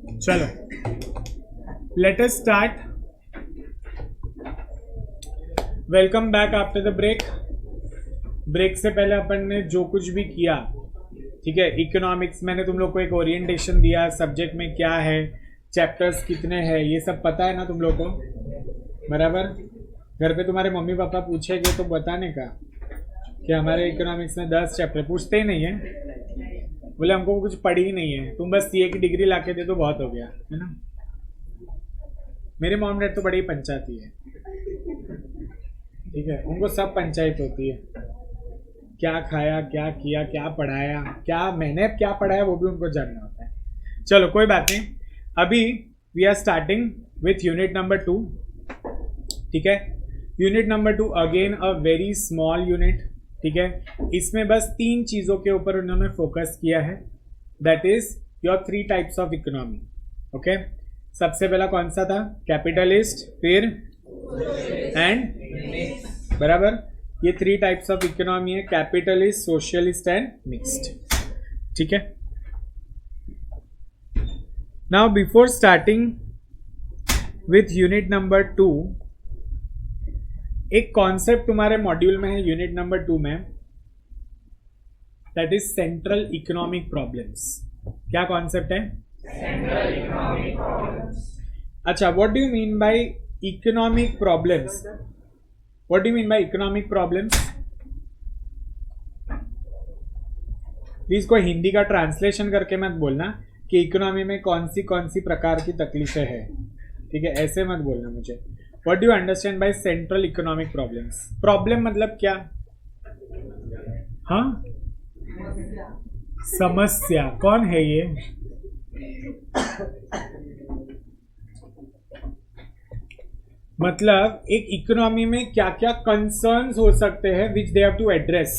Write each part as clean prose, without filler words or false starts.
चलो let us start. Welcome back after the break. Break से पहले अपन ने जो कुछ भी किया, ठीक है, इकोनॉमिक्स मैंने तुम लोग को एक ओरिएंटेशन दिया, सब्जेक्ट में क्या है, चैप्टर्स कितने हैं, ये सब पता है ना तुम लोग को, बराबर. घर पे तुम्हारे मम्मी पापा पूछेंगे तो बताने का कि हमारे इकोनॉमिक्स में 10 चैप्टर. पूछते ही नहीं है, बोले हमको कुछ पढ़ी ही नहीं है, तुम बस सीए की डिग्री लाके दे तो बहुत हो गया, है ना. मेरे मॉम डैड तो बड़ी पंचायती है, ठीक है, उनको सब पंचायत होती है. क्या खाया, क्या किया, क्या पढ़ाया, क्या मैंने क्या पढ़ाया वो भी उनको जानना होता है. चलो कोई बात नहीं. अभी we are starting with unit number 2. ठीक है, unit number 2 again a very small unit. ठीक है, इसमें बस 3 चीज़ों के ऊपर उन्होंने फोकस किया है. That is your 3 types of economy. Okay, सबसे पहला कौन सा था? कैपिटलिस्ट, फिर एंड, बराबर. ये 3 टाइप्स ऑफ इकोनॉमी है, कैपिटलिस्ट, सोशलिस्ट एंड मिक्स्ड. ठीक है. Now before starting with unit number 2, एक कॉन्सेप्ट तुम्हारे मॉड्यूल में है यूनिट नंबर 2 में, that is central economic problems. क्या कॉन्सेप्ट है? Central economic problems. अच्छा, what do you mean by economic problems? What do you mean by economic problems? Please कोई हिंदी का ट्रांसलेशन करके मत बोलना कि इकोनॉमी में कौन सी प्रकार की तकलीफें हैं. ठीक है, ऐसे मत बोलना मुझे. What do you understand by central economic problems? Problem मतलब क्या? हाँ, समस्या. कौन है ये? मतलब एक इकोनॉमी में क्या क्या कंसर्न्स हो सकते हैं विच दे हैव टू एड्रेस.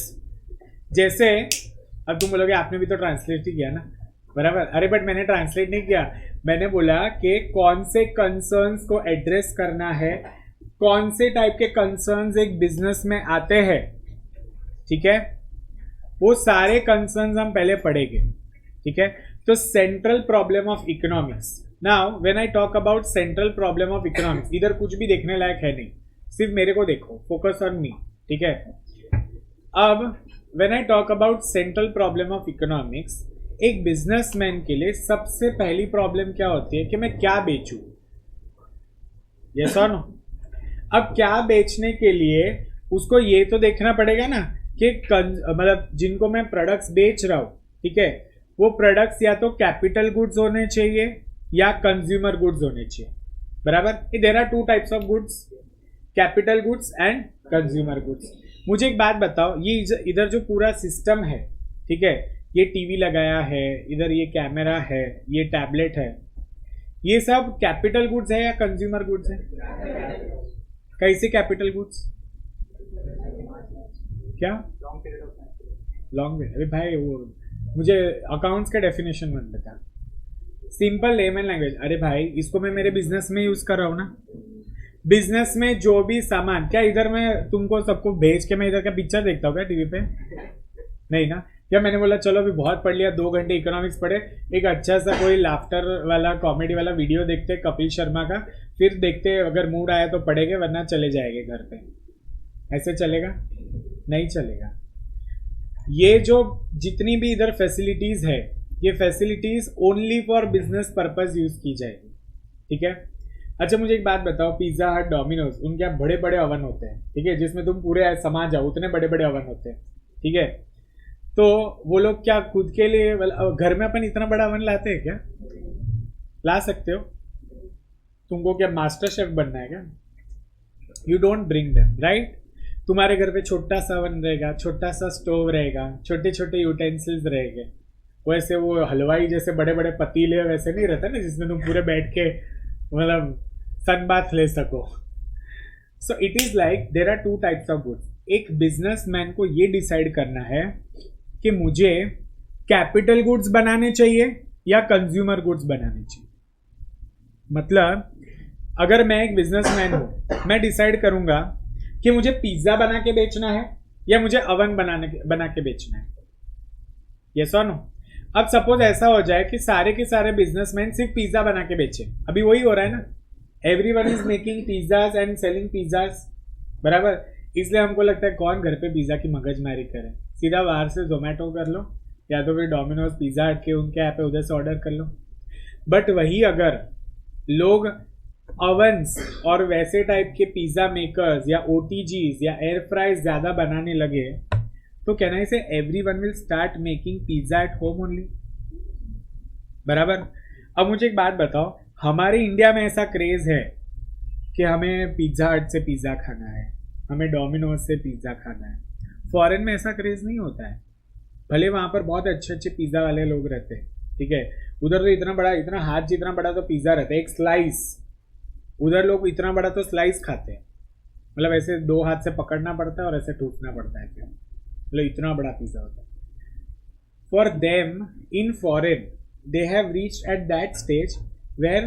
जैसे अब तुम बोलोगे आपने भी तो ट्रांसलेट ही किया ना, बराबर. अरे बट मैंने ट्रांसलेट नहीं किया, मैंने बोला कि कौन से कंसर्न्स को एड्रेस करना है, कौन से टाइप के कंसर्न्स एक बिजनेस में आते हैं. ठीक है, वो सारे कंसर्न्स हम पहले पढ़ेंगे. ठीक है, तो central problem of economics. Now when I talk about central problem of economics, इधर कुछ भी देखने लायक है नहीं, सिर्फ मेरे को देखो, फोकस ऑन मी. ठीक है. अब when I talk about central problem of economics, एक बिजनेसमैन के लिए सबसे पहली प्रॉब्लम क्या होती है कि मैं क्या बेचूं. यस और नो? अब क्या बेचने के लिए उसको ये तो देखना पड़ेगा ना कि मतलब जिनको मैं प्रोडक्ट्स बेच रहा हूं, ठीक है, वो प्रोडक्ट्स या तो कैपिटल गुड्स होने चाहिए या कंज्यूमर गुड्स होने चाहिए, बराबर. There are 2 types of goods, capital goods and consumer goods. मुझे एक बात बताओ, ये इधर जो पूरा सिस्टम है, ठीक है, ये टीवी लगाया है, इधर ये कैमरा है, ये टैबलेट है, ये सब कैपिटल गुड्स है या कंज्यूमर गुड्स है? कैसे कैपिटल गुड्स? क्या लॉन्ग पीरियड? अरे भाई वो मुझे अकाउंट्स का डेफिनेशन मत बता, सिंपल लेमन लैंग्वेज. अरे भाई इसको मैं मेरे बिजनेस में यूज कर रहा हूँ ना. बिजनेस में जो भी सामान, क्या इधर मैं तुमको सबको भेज के मैं इधर का पिक्चर देखता हूँ क्या टीवी पे? नहीं ना. या मैंने बोला चलो अभी बहुत पढ़ लिया, 2 घंटे इकोनॉमिक्स पढ़े, एक अच्छा सा कोई लाफ्टर वाला कॉमेडी वाला वीडियो देखते कपिल शर्मा का, फिर देखते अगर मूड आया तो पढ़ेंगे, वरना चले जाएंगे घर पे. ऐसे चलेगा? नहीं चलेगा. ये जो जितनी भी इधर फैसिलिटीज है, ये facilities only for business purpose use की जाएगी. ठीक है. अच्छा मुझे एक बात बताओ, पिज्जा हट, डोमिनोज, उनके यहाँ बड़े बड़े ओवन होते हैं, ठीक है, जिसमें तुम पूरे समा जाओ, उतने बड़े बड़े ओवन होते हैं. ठीक है, तो वो लोग क्या खुद के लिए, घर में अपन इतना बड़ा ओवन लाते हैं क्या? ला सकते हो? तुमको क्या मास्टर शेफ बनना है क्या? You don't bring them, right. तुम्हारे घर पे छोटा सा ओवन रहेगा, छोटा सा स्टोव रहेगा, छोटे छोटे यूटेंसिल्स रहेंगे. वैसे वो हलवाई जैसे बड़े बड़े पतीले वैसे नहीं रहता ना, जिसमें तुम पूरे बैठ के मतलब सन बाथ ले सको. So it is like there are 2 types of goods. एक बिजनेसमैन को ये डिसाइड करना है कि मुझे कैपिटल गुड्स बनाने चाहिए या कंज्यूमर गुड्स बनाने चाहिए. मतलब अगर मैं एक बिजनेसमैन हूं, मैं डिसाइड करूंगा कि मुझे पिज्जा बना के बेचना है या मुझे अवन बना के बेचना है. यस और नो? अब सपोज ऐसा हो जाए कि सारे के सारे बिजनेसमैन सिर्फ पिज्जा बना के बेचे, अभी वही हो रहा है ना, everyone is making pizzas and selling pizzas, बराबर। इसलिए हमको लगता है कौन घर पे पिज्जा की मगजमारी करे, सीधा बाहर से जोमेटो कर लो या तो फिर डोमिनोज पिज्जा हट के उनके ऐप पे उधर से ऑर्डर कर लो। बट वही अगर लोग ओवन्स और वैसे टाइप के पिज्जा मेकर्स या ओटीजीज या एयर फ्राइज ज्यादा बनाने लगे तो कैन आई से everyone will start making pizza at home only, बराबर। अब मुझे एक बात बताओ, हमारे इंडिया में ऐसा क्रेज है कि हमें पिज्जा हट से पिज्जा खाना है, हमें डोमिनोज से पिज्जा खाना है। फॉरेन में ऐसा क्रेज नहीं होता है, भले वहां पर बहुत अच्छे अच्छे पिज्जा वाले लोग रहते हैं, ठीक है, उधर तो इतना बड़ा, इतना हाथ जितना बड़ा तो पिज्जा रहता है, एक स्लाइस, उधर लोग इतना बड़ा तो स्लाइस खाते हैं, मतलब ऐसे 2 हाथ से पकड़ना पड़ता है और ऐसे टूटना पड़ता है, मतलब इतना बड़ा पिज्जा होता है। For them in foreign they have reached at that stage where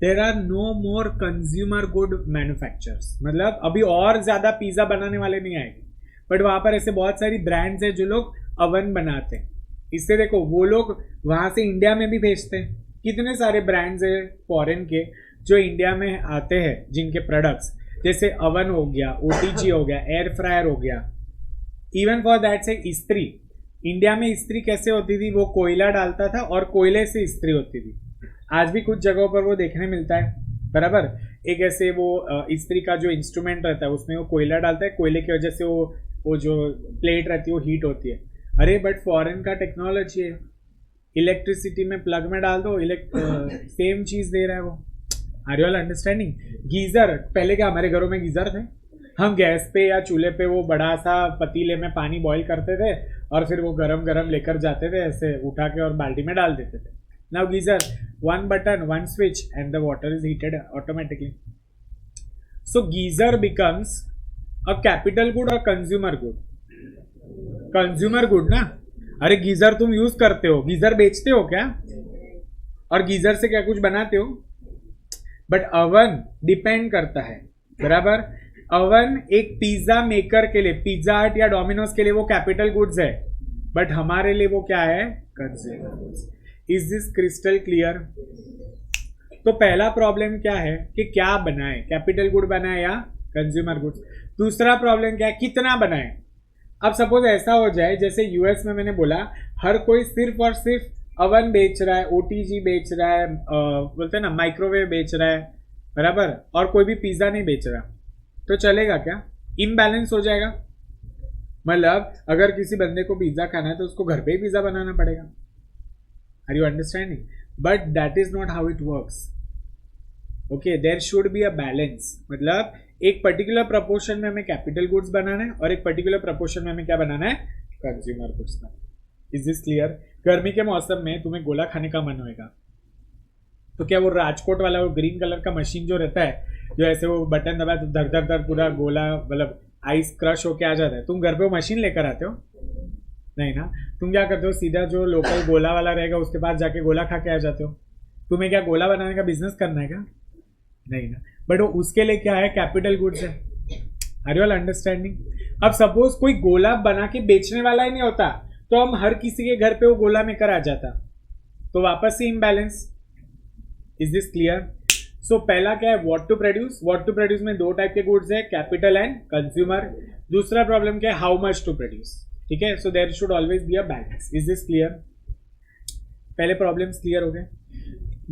there are no more consumer good manufacturers, मतलब अभी और ज्यादा पिज्जा बनाने वाले नहीं आएंगे, बट वहां पर ऐसे बहुत सारी ब्रांड्स है जो लोग अवन बनाते हैं। इससे देखो वो लोग वहां से इंडिया में भी भेजते हैं, कितने सारे ब्रांड्स है फॉरेन के जो इंडिया में आते हैं जिनके प्रोडक्ट्स, जैसे अवन हो गया, ओटीजी हो गया, एयर फ्रायर हो गया, इवन फॉर दैट से इस्त्री। इंडिया में इस्त्री कैसे होती थी, वो कोयला डालता था और कोयले से इस्त्री होती थी, आज भी कुछ जगहों पर वो देखने मिलता है, बराबर। एक ऐसे वो इस्त्री का जो इंस्ट्रूमेंट रहता है उसमें वो कोयला डालता है, कोयले की वजह से वो जो प्लेट रहती है वो हीट होती है। अरे बट फॉरेन का टेक्नोलॉजी है, इलेक्ट्रिसिटी में प्लग में डाल दो, सेम चीज दे रहा है वो। Are you all understanding? Geyser, पहले क्या हमारे घरों में गीजर थे, हम गैस पे या चूल्हे पे वो बड़ा सा पतीले में पानी बॉईल करते थे और फिर वो गरम गरम लेकर जाते थे, ऐसे उठा के और बाल्टी में डाल देते थे। Now geyser, 1 button 1 switch and the water is heated automatically. So geyser becomes a capital good or consumer good? Consumer good ना। अरे गीजर तुम यूज करते हो, गीजर बेचते हो क्या, और गीजर से क्या कुछ बनाते हो, बट अवन डिपेंड करता है, बराबर। अवन एक पिज्जा मेकर के लिए, पिज्जा हट या डोमिनोज के लिए वो कैपिटल गुड्स है, बट हमारे लिए वो क्या है, consumer goods. Is this crystal clear? तो पहला प्रॉब्लम क्या है कि क्या बनाए, कैपिटल गुड बनाए या कंज्यूमर गुड्स। दूसरा प्रॉब्लम क्या है, कितना बनाए। अब सपोज ऐसा हो जाए जैसे यूएस में मैंने बोला, हर कोई सिर्फ और सिर्फ अवन बेच रहा है, ओटीजी बेच रहा है, बोलते हैं ना माइक्रोवेव बेच रहा है, बराबर, और कोई भी पिज्जा नहीं बेच रहा, तो चलेगा क्या? इम्बैलेंस हो जाएगा। मतलब अगर किसी बंदे को पिज्जा खाना है तो उसको घर पे ही पिज्जा बनाना पड़ेगा। Are you understanding? But that is not how it works. Okay, there should be a balance, मतलब एक पर्टिकुलर प्रपोर्शन में हमें कैपिटल गुड्स बनाना है और एक पर्टिकुलर प्रपोर्शन में हमें क्या बनाना है, consumer goods banana. Is this clear? गर्मी के मौसम में तुम्हें गोला खाने का मन होएगा तो क्या वो राजकोट वाला वो ग्रीन कलर का मशीन जो रहता है, जो ऐसे वो बटन दबाए तो धर धर धर पूरा गोला, मतलब आइस क्रश होके आ जाता है, तुम घर पे वो मशीन लेकर आते हो? नहीं ना। तुम क्या करते हो, सीधा जो लोकल गोला वाला रहेगा उसके पास जाके गोला खा के आ जाते हो। तुम्हें क्या गोला बनाने का बिजनेस करना है क्या? नहीं ना। बट वो उसके लिए क्या है, कैपिटल गुड्स है। Are you all understanding? अब सपोज कोई गोला बना के बेचने वाला ही नहीं होता तो हम हर किसी के घर पे वो गोला मेकर आ जाता, तो वापस से imbalance. Is this clear? So पहला क्या है, what to produce. What to produce में 2 टाइप के गुड्स है, कैपिटल एंड कंज्यूमर। दूसरा प्रॉब्लम क्या है, हाउ मच टू प्रोड्यूस, ठीक है। So there should always be a balance. Is this clear? पहले प्रॉब्लम्स क्लियर हो गए।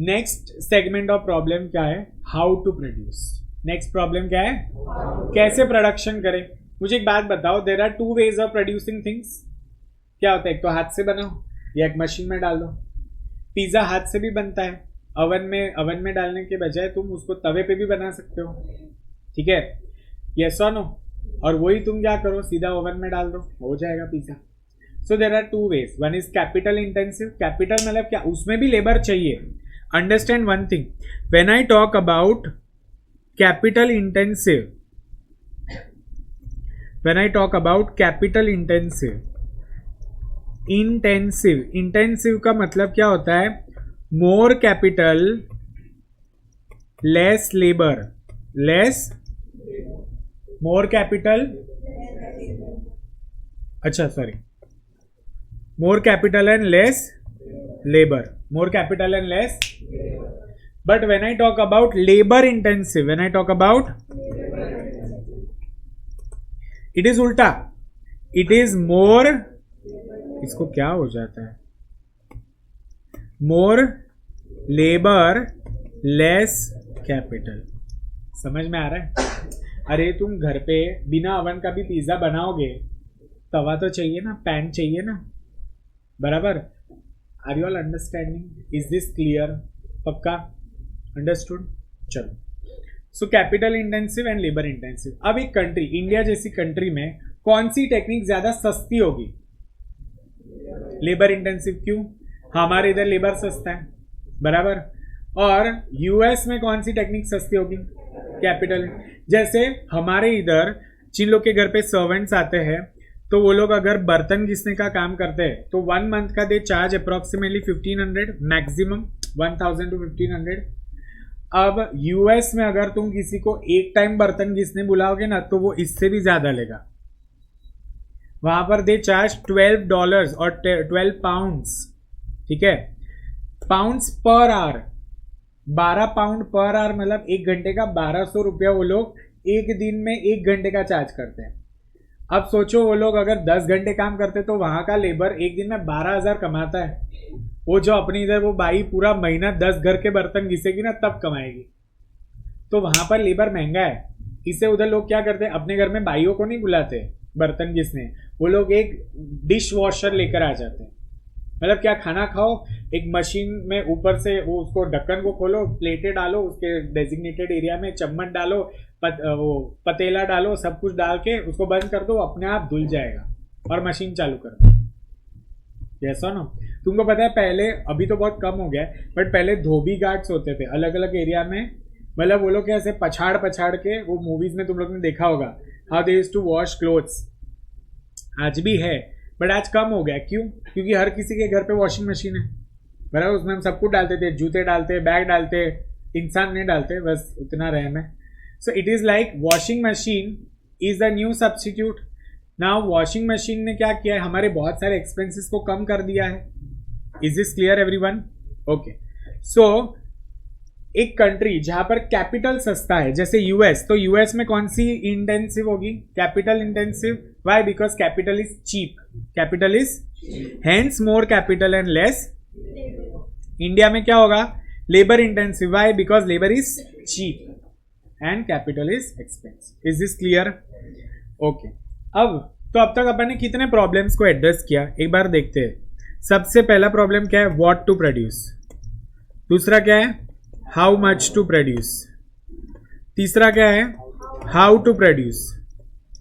नेक्स्ट सेगमेंट ऑफ प्रॉब्लम क्या है, how to produce. Next problem क्या है, कैसे प्रोडक्शन करें। मुझे एक बात बताओ, there are 2 ways of producing things. क्या होता है, एक तो हाथ से बनाओ या एक मशीन में डाल दो। पिज्जा हाथ से भी बनता है, अवन में डालने के बजाय तुम उसको तवे पे भी बना सकते हो, ठीक है, यस और नो। और वही तुम क्या करो, सीधा ओवन में डाल दो, हो जाएगा pizza. So there are 2 ways। One is capital intensive. Capital मतलब क्या, उसमें भी लेबर चाहिए। Understand one thing, when I talk about capital intensive, intensive का मतलब क्या होता है, more capital less labor, more capital, अच्छा sorry, more capital and less labor. More capital and less. But when I talk about labor intensive, it is उल्टा. It is more, इसको क्या हो जाता है, more labor less capital. समझ में आ रहा है? अरे तुम घर पे बिना अवन का भी पिज्जा बनाओगे, तवा तो चाहिए ना, पैन चाहिए ना, बराबर. Are you all understanding? Is this clear? पक्का अंडरस्टूड? चलो. So capital intensive and labour intensive. अब एक कंट्री, इंडिया जैसी कंट्री में कौन सी टेक्निक ज्यादा सस्ती होगी? Labour intensive. क्यों? हमारे इधर लेबर सस्ता है, बराबर. और यूएस में कौन सी टेक्निक सस्ती होगी? कैपिटल. जैसे हमारे इधर जिन लोग के घर पे सर्वेंट्स आते हैं, तो वो लोग अगर बर्तन घिसने का काम करते हैं तो 1 मंथ का they charge approximately 1500, maximum 1000 to 1500. अब यूएस में अगर तुम किसी को एक टाइम बर्तन घिसने बुलाओगे ना, तो वो इससे भी ज्यादा लेगा. वहां पर दे चार्ज $12 और 12 पाउंड्स. ठीक है, pounds per hour. 12 pound per hour मतलब 1 घंटे का 1200 रुपया वो लोग एक दिन में 1 घंटे का चार्ज करते हैं. अब सोचो वो लोग अगर 10 घंटे काम करते तो वहां का लेबर एक दिन में 12,000 कमाता है. वो जो अपनी इधर वो बाई पूरा महीना 10 घर के बर्तन घिसेगी ना, तब कमाएगी. तो वहां पर लेबर महंगा है. इससे उधर लोग क्या करते हैं, अपने घर में बाइयों को नहीं बुलाते बर्तन घिसने, वो लोग एक डिश वॉशर लेकर आ जाते हैं. मतलब क्या, खाना खाओ, एक मशीन में ऊपर से वो उसको ढक्कन को खोलो, प्लेटें डालो, उसके डेजिग्नेटेड एरिया में चम्मच डालो, वो पतेला डालो, सब कुछ डाल के उसको बंद कर दो, अपने आप धुल जाएगा और मशीन चालू कर दो. जैसा ना, तुमको पता है पहले, अभी तो बहुत कम हो गया है, बट पहले धोबी गार्ड्स होते थे अलग अलग एरिया में. मतलब वो लोग कैसे पछाड़ के, वो मूवीज में तुम लोग ने देखा होगा, how they used to wash clothes. आज भी है बट आज कम हो गया. क्यों? क्योंकि हर किसी के घर पे वॉशिंग मशीन है, बराबर. उसमें हम सब कुछ डालते थे, जूते डालते, बैग डालते, इंसान नहीं डालते, बस इतना रहम है. सो it is like washing machine is the new substitute. Now washing machine ने क्या किया है, हमारे बहुत सारे एक्सपेंसेस को कम कर दिया है. Is this clear everyone? Okay. So एक कंट्री जहां पर कैपिटल सस्ता है, जैसे यूएस, तो यूएस में कौन सी इंटेंसिव होगी? Capital intensive. Why? Because capital is cheap. Capital is, hence more capital and less. India में क्या होगा? Labour intensive. Why? Because labour is cheap and capital is expensive. Is this clear? Okay. अब तक अपन ने कितने problems को address किया, एक बार देखते हैं. सबसे पहला प्रॉब्लम क्या है? What to produce. दूसरा क्या है? How much to produce. तीसरा क्या है? How to produce.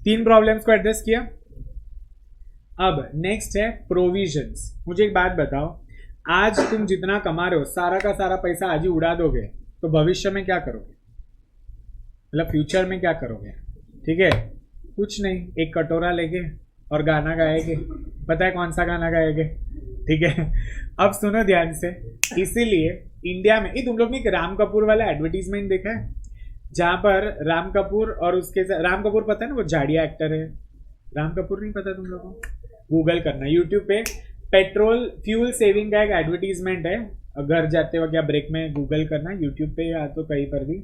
3 प्रॉब्लम्स को एड्रेस किया. अब नेक्स्ट है प्रोविजंस. मुझे एक बात बताओ, आज तुम जितना कमा रहे हो, सारा का सारा पैसा आज ही उड़ा दोगे, तो भविष्य में क्या करोगे? मतलब फ्यूचर में क्या करोगे? ठीक है, कुछ नहीं, एक कटोरा लेके और गाना गाएंगे. पता है कौन सा गाना गाएंगे? ठीक है, अब सुनो ध्यान से. इसीलिए इंडिया में, तुम लोग ने एक राम कपूर वाला एडवर्टीजमेंट देखा है, जहां पर राम कपूर और उसके राम कपूर पता है ना, वो झाड़िया एक्टर है. राम कपूर नहीं पता तुम लोगों को? गूगल करना यूट्यूब पे. पेट्रोल फ्यूल सेविंग का एक एडवर्टीजमेंट है. घर जाते वक्त या ब्रेक में गूगल करना यूट्यूब पे या तो कहीं पर भी.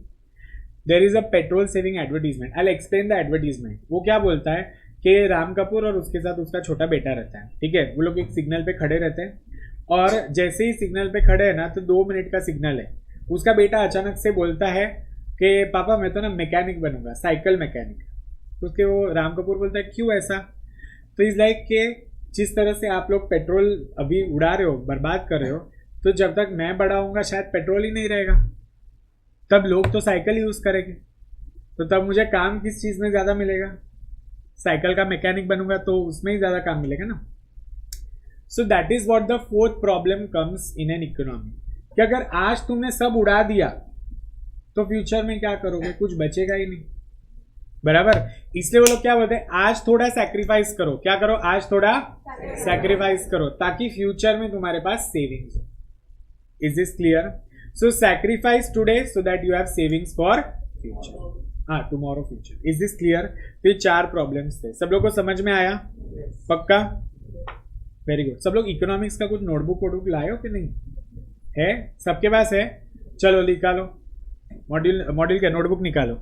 There is a petrol saving advertisement. I will explain the advertisement. वो क्या बोलता है कि राम कपूर और उसके साथ उसका छोटा बेटा रहता है. ठीक है, वो लोग एक सिग्नल पे खड़े रहते हैं, और जैसे ही सिग्नल पे खड़े है ना, तो 2 मिनट का सिग्नल है. उसका बेटा अचानक से बोलता है कि पापा मैं तो ना मैकेनिक बनूंगा, साइकिल मैकेनिक. तो उसके वो राम कपूर बोलता है क्यों ऐसा? तो इज लाइक कि जिस तरह से आप लोग पेट्रोल अभी उड़ा रहे हो, बर्बाद कर रहे हो, तो जब तक मैं बड़ा होऊंगा शायद पेट्रोल ही नहीं रहेगा, तब लोग तो साइकिल यूज करेंगे, तो तब मुझे काम किस चीज में ज्यादा मिलेगा? साइकिल का मैकेनिक बनूंगा तो उसमें ही ज्यादा काम मिलेगा ना. So that is what the 4th problem comes in an economy, कि अगर आज तुमने सब उड़ा दिया तो फ्यूचर में क्या करोगे? कुछ बचेगा ही नहीं, बराबर. इसलिए वो लोग क्या बोलते हैं, आज थोड़ा सैक्रिफाइस करो. क्या करो? आज थोड़ा सैक्रिफाइस करो, ताकि फ्यूचर में तुम्हारे पास सेविंग्स हो. Is this clear? So sacrifice today so that you have savings for future. Tomorrow future. Is this clear? तो 4 प्रॉब्लम्स थे. सब लोग को समझ में आया? पक्का? Very good. सब लोग इकोनॉमिक्स का कुछ नोटबुक वोटबुक लाए हो कि नहीं? है सबके पास है? चलो निकालो मॉड्यूल का नोटबुक निकालो।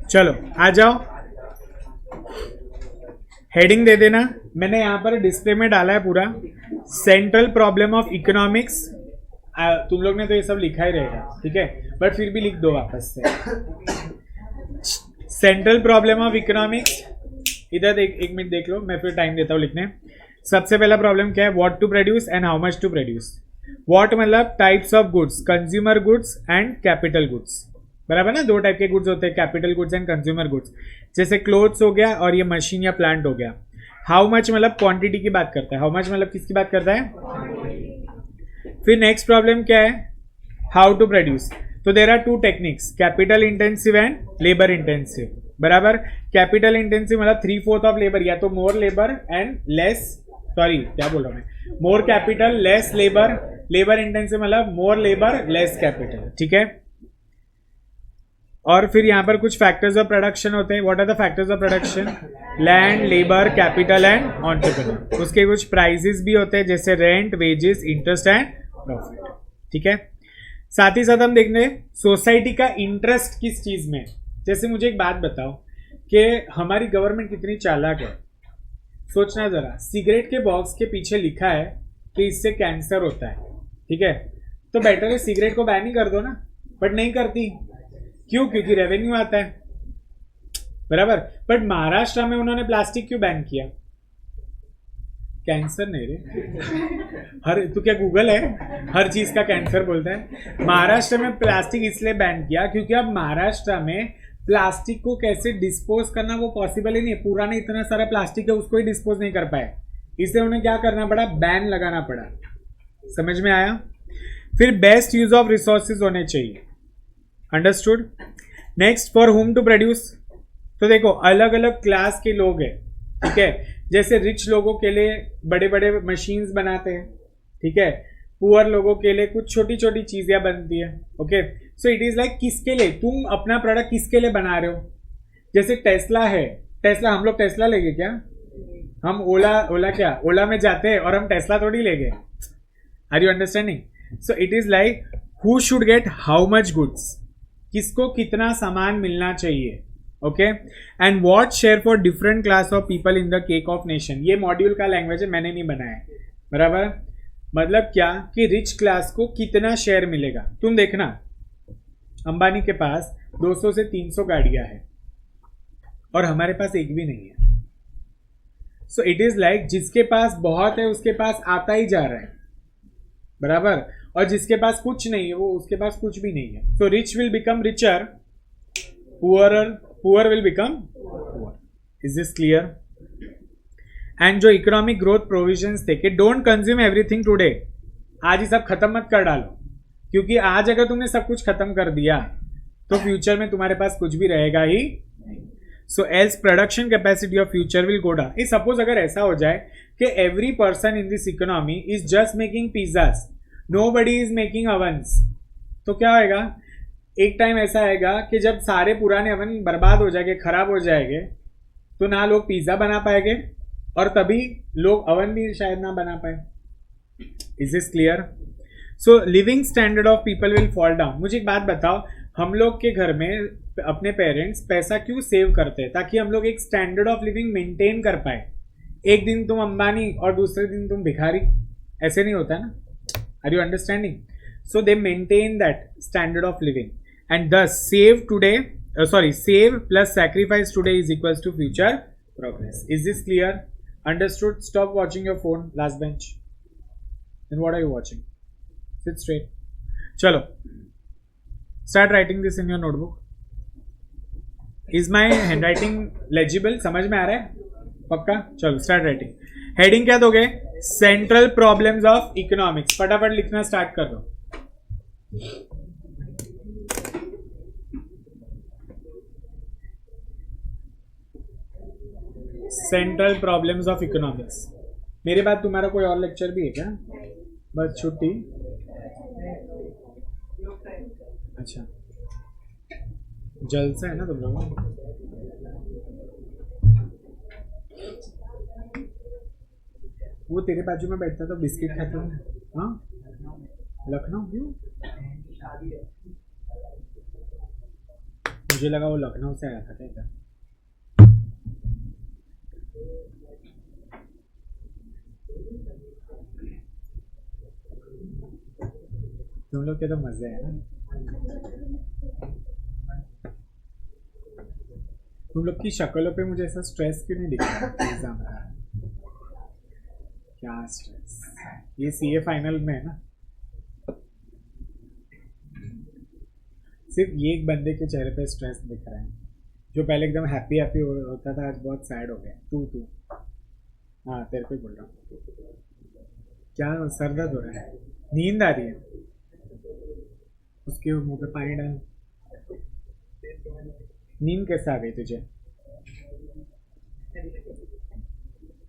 चलो आ जाओ, हेडिंग दे देना। मैंने यहाँ पर डिस्प्ले में डाला है पूरा, सेंट्रल प्रॉब्लम ऑफ इकोनॉमिक्स। तुम लोग ने तो ये सब लिखा ही रहेगा, ठीक है, बट फिर भी लिख दो वापस से। सेंट्रल प्रॉब्लम ऑफ इकोनॉमिक्स, इधर एक मिनट देख लो, मैं फिर टाइम देता हूँ लिखने। सबसे पहला प्रॉब्लम क्या है? What to produce and how much to produce. What मतलब types of goods, consumer goods and capital goods, बराबर ना? दो टाइप के गुड्स होते हैं, capital goods and consumer goods. जैसे क्लोथ्स हो गया और ये मशीन या प्लांट हो गया। हाउ मच मतलब क्वांटिटी की बात करता है, हाउ मच मतलब किसकी बात करता है? फिर नेक्स्ट प्रॉब्लम क्या है? How to produce. तो there are two techniques, capital intensive and labour intensive, बराबर। कैपिटल इंटेंसिव मतलब 3/4 ऑफ लेबर, या तो more labour and less, sorry क्या बोल रहा हूँ मैं, more capital less labour. Labour intensive मतलब मोर लेबर लेस कैपिटल, ठीक है। और फिर यहाँ पर कुछ फैक्टर्स ऑफ प्रोडक्शन होते हैं। What are the factors of production? Land, labour, capital and entrepreneur. उसके कुछ प्राइजेस भी होते हैं, जैसे rent, wages, interest and profit, ठीक है। साथ ही साथ हम देखने सोसाइटी का इंटरेस्ट किस चीज में। जैसे मुझे एक बात बताओ कि हमारी गवर्नमेंट कितनी चालाक है। सोचना जरा, सिगरेट के बॉक्स के पीछे लिखा है कि इससे कैंसर होता है, ठीक है, तो बेटर है सिगरेट को बैन ही कर दो ना, बट नहीं करती। क्यों? क्योंकि रेवेन्यू आता है, बराबर। बट महाराष्ट्र में उन्होंने प्लास्टिक क्यों बैन किया? कैंसर नहीं रे, तू क्या गूगल है? हर चीज का कैंसर बोलता है। महाराष्ट्र में प्लास्टिक इसलिए बैन किया क्योंकि अब महाराष्ट्र में प्लास्टिक को कैसे डिस्पोज करना वो पॉसिबल ही नहीं। पूरा नहीं, इतना सारा प्लास्टिक है, उसको ही डिस्पोज नहीं कर पाए, इसलिए उन्हें क्या करना पड़ा? बैन लगाना पड़ा। समझ में आया? फिर बेस्ट यूज ऑफ रिसोर्सेज होने चाहिए, understood. Next, for whom to produce. तो देखो अलग अलग क्लास के लोग हैं, ठीक है। जैसे रिच लोगों के लिए बड़े बड़े मशीन्स बनाते हैं, ठीक है। पुअर लोगों के लिए कुछ छोटी छोटी चीजें बनती है, okay. So it is like किसके लिए तुम अपना प्रोडक्ट किसके लिए बना रहे हो। जैसे टेस्ला है, टेस्ला, हम लोग टेस्ला लेंगे क्या? हम ओला में जाते हैं और हम टेस्ला थोड़ी ले गए। Are you understanding? So it is like who should get how much goods, किसको कितना सामान मिलना चाहिए, okay. And what share for different class of people in the cake of nation. ये मॉड्यूल का लैंग्वेज है, मैंने नहीं बनाया, बराबर। मतलब क्या कि रिच क्लास को कितना शेयर मिलेगा। तुम देखना अंबानी के पास 200 से 300 गाड़ियां हैं और हमारे पास एक भी नहीं है। सो इट इज लाइक जिसके पास बहुत है उसके पास आता ही जा रहा है, बराबर, और जिसके पास कुछ नहीं है वो उसके पास कुछ भी नहीं है। So rich will become richer, poor will become poor. Is this clear? And जो इकोनॉमिक ग्रोथ प्रोविजंस थे कि डोंट कंज्यूम एवरीथिंग टुडे, आज ही सब खत्म मत कर डालो, क्योंकि आज अगर तुमने सब कुछ खत्म कर दिया तो फ्यूचर में तुम्हारे पास कुछ भी रहेगा ही नहीं। So else production capacity of future will go down. Suppose अगर ऐसा हो जाए कि every person in this economy is just making pizzas, nobody is making ovens, तो क्या होएगा? एक टाइम ऐसा आएगा कि जब सारे पुराने अवन बर्बाद हो जाएंगे, खराब हो जाएंगे, तो ना लोग पिज्जा बना पाएंगे और तभी लोग अवन भी शायद ना बना पाए। Is this clear? So living standard of people will fall down. मुझे एक बात बताओ, हम लोग के घर में अपने पेरेंट्स पैसा क्यों सेव करते हैं? ताकि हम लोग एक स्टैंडर्ड ऑफ लिविंग मेंटेन कर पाए। एक दिन तुम अंबानी और दूसरे दिन तुम भिखारी, ऐसे नहीं होता ना। Are you understanding? So they maintain that standard of living and thus save plus sacrifice today is equals to future progress. Is this clear? Understood? Stop watching your phone. Last bench. Then what are you watching? Sit straight. Chalo. Start writing this in your notebook. Is my handwriting legible? समझ में आ रहा है? पक्का? चलो start writing. Heading क्या दोगे? Central problems of economics. फटाफट लिखना start कर दो. Central problems of economics. मेरे बाद तुम्हारा कोई और लेक्चर भी है क्या? बस छुट्टी. अच्छा, जलसा है ना तुम लोगों. वो तेरे बाजू में बैठता तो बिस्किट खाता हूँ. हाँ, लखनऊ क्यों? मुझे लगा वो लखनऊ से आया था क्या. तुम लोग के तो मजे है ना. तुम लोग की शक्लों पे मुझे ऐसा स्ट्रेस क्यों नहीं दिख रहा एग्जाम का. क्या स्ट्रेस? ये सीए फाइनल में है ना. सिर्फ ये एक बंदे के चेहरे पे स्ट्रेस दिख रहा है, जो पहले एकदम हैप्पी हैप्पी होता था, आज बहुत सैड हो गया. तू हाँ, तेरे को बोल रहा हूँ. क्या सर दर्द हो रहा है? नींद आ रही है? उसके मुंह पे पानी डाल. नींद कैसे आ गई तुझे?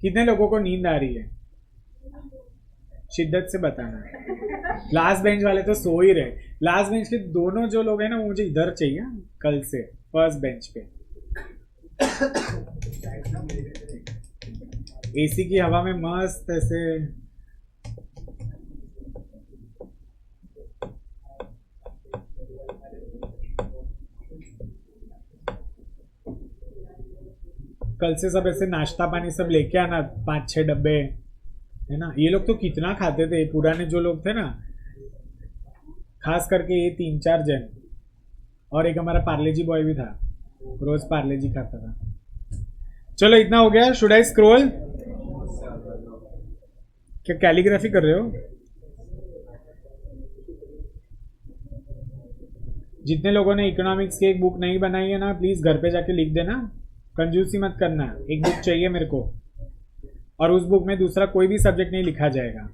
कितने लोगों को नींद आ रही है? शिद्दत से बताना. लास्ट बेंच वाले तो सो ही रहे. लास्ट बेंच के दोनों जो लोग हैं ना, वो मुझे इधर चाहिए कल से, फर्स्ट बेंच पे. एसी की हवा में मस्त ऐसे. कल से सब ऐसे नाश्ता पानी सब लेके आना, 5-6 डब्बे है ना. ये लोग तो कितना खाते थे पुराने जो लोग थे ना, खास करके ये 3-4 जन. और एक हमारा पार्ले जी बॉय भी था, रोज पार्ले जी खाता था. चलो इतना हो गया. Should I scroll? क्या कैलीग्राफी कर रहे हो? जितने लोगों ने इकोनॉमिक्स की एक बुक नहीं बनाई है ना, प्लीज घर पे जाके लिख देना. कंजूसी मत करना. एक बुक चाहिए मेरे को, और उस बुक में दूसरा कोई भी सब्जेक्ट नहीं लिखा जाएगा.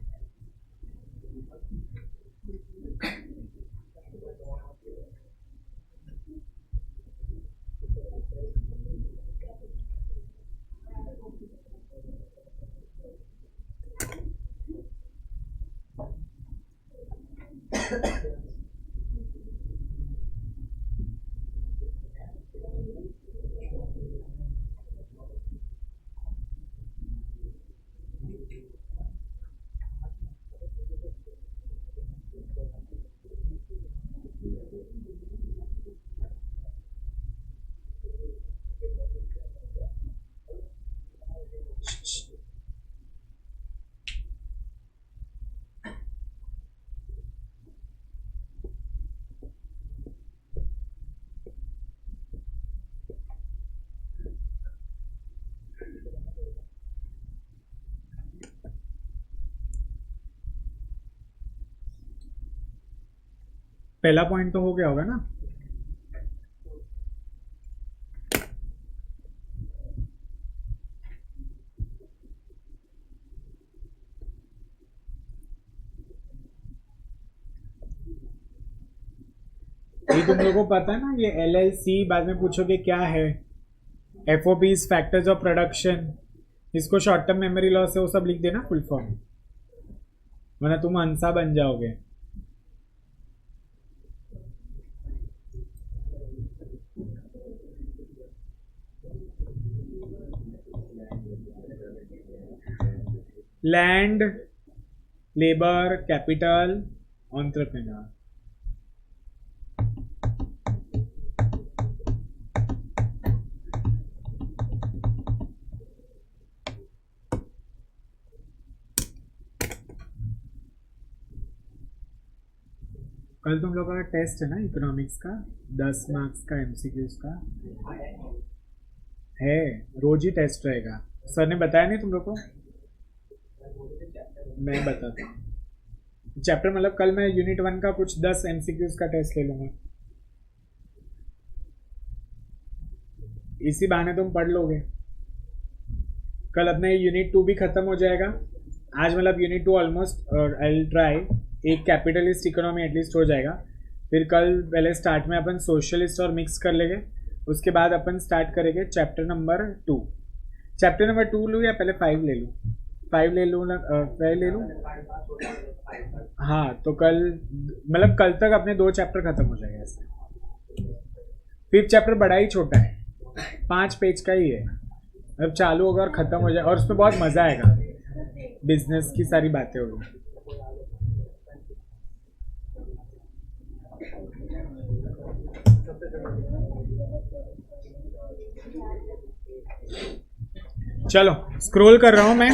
पहला पॉइंट तो हो गया होगा ना. ये तुम लोगों को पता है ना, ये LLC बाद में पूछोगे क्या है. FOPs factors of production. इसको शॉर्ट टर्म मेमोरी लॉस है, वो सब लिख देना फुल फॉर्म, वरना तुम अंसा बन जाओगे. Land, labour, capital, entrepreneur. कल तुम लोगों का टेस्ट है ना इकोनॉमिक्स का, 10 मार्क्स का MCQs का. है, रोज ही टेस्ट रहेगा। सर ने बताया नहीं तुम लोग को? मैं बताता हूँ। चैप्टर मतलब कल मैं यूनिट 1 का कुछ 10 एमसीक्यूज का टेस्ट ले लूंगा, इसी बहाने तुम पढ़ लोगे। कल अपना यूनिट 2 भी खत्म हो जाएगा। आज मतलब यूनिट 2 ऑलमोस्ट, और आई ट्राई एक कैपिटलिस्ट इकोनॉमी एटलीस्ट हो जाएगा। फिर कल पहले स्टार्ट में अपन सोशलिस्ट और मिक्स कर लेंगे, उसके बाद अपन स्टार्ट करेंगे चैप्टर नंबर 2। चैप्टर नंबर 2 लूँ या पहले 5 ले लूँ? 5 ले लूँ ना, पहले ले लूँ। हाँ तो कल मतलब कल तक अपने 2 चैप्टर खत्म हो जाएगा ऐसे। 5th चैप्टर बड़ा ही छोटा है, 5 पेज का ही है। अब चालू होगा और ख़त्म हो जाए, और उसमें बहुत मज़ा आएगा, बिजनेस की सारी बातें होगी। चलो स्क्रॉल कर रहा हूं मैं।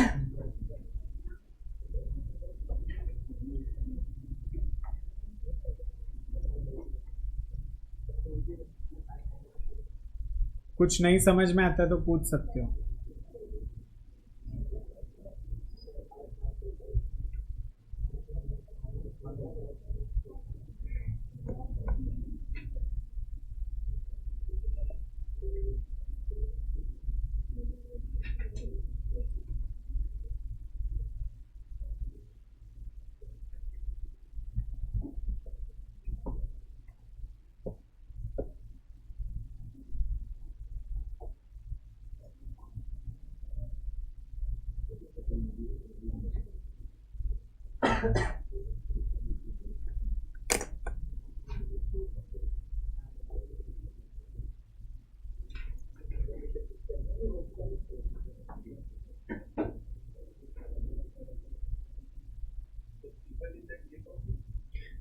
कुछ नहीं समझ में आता तो पूछ सकते हो।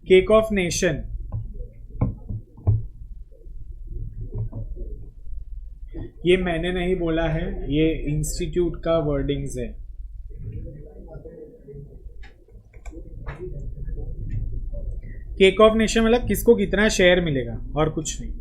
केक ऑफ नेशन, ये मैंने नहीं बोला है, ये इंस्टीट्यूट का वर्डिंग्स है। केक ऑफ नेशन मतलब किसको कितना शेयर मिलेगा और कुछ नहीं।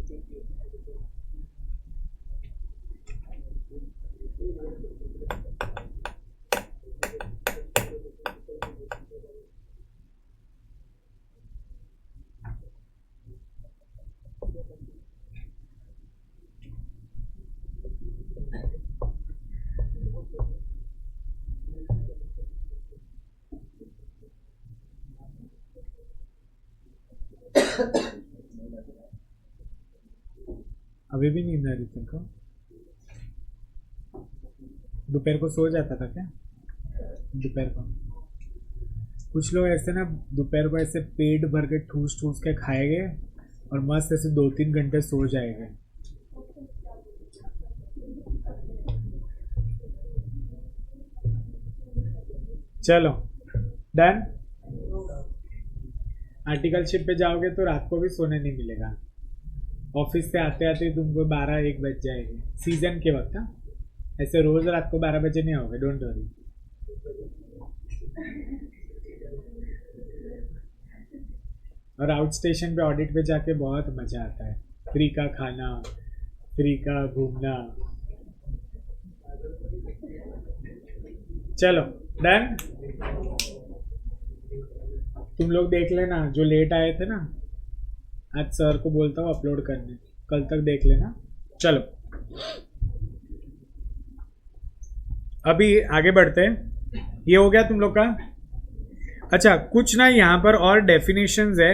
अभी भी नींद आ रही तेरे को? दोपहर को सो जाता था क्या? दोपहर को कुछ लोग ऐसे ना दोपहर को ऐसे पेट भर के ठूस ठूस के खाएंगे और मस्त ऐसे 2-3 घंटे सो जाएंगे। चलो डन। आर्टिकलशिप पे जाओगे तो रात को भी सोने नहीं मिलेगा, ऑफिस से आते आते तुमको 12-1 बज जाएंगे सीजन के वक्त। हाँ ऐसे रोज रात को 12 बजे नहीं आओगे, डोंट वरी। और आउट स्टेशन पे ऑडिट पे जाके बहुत मजा आता है, फ्री का खाना, फ्री का घूमना। चलो डन। तुम लोग देख लेना जो लेट आए थे ना, आज सर को बोलता हूँ अपलोड करने, कल तक देख लेना। चलो अभी आगे बढ़ते हैं। ये हो गया तुम लोग का। अच्छा कुछ ना यहाँ पर और डेफिनेशंस है,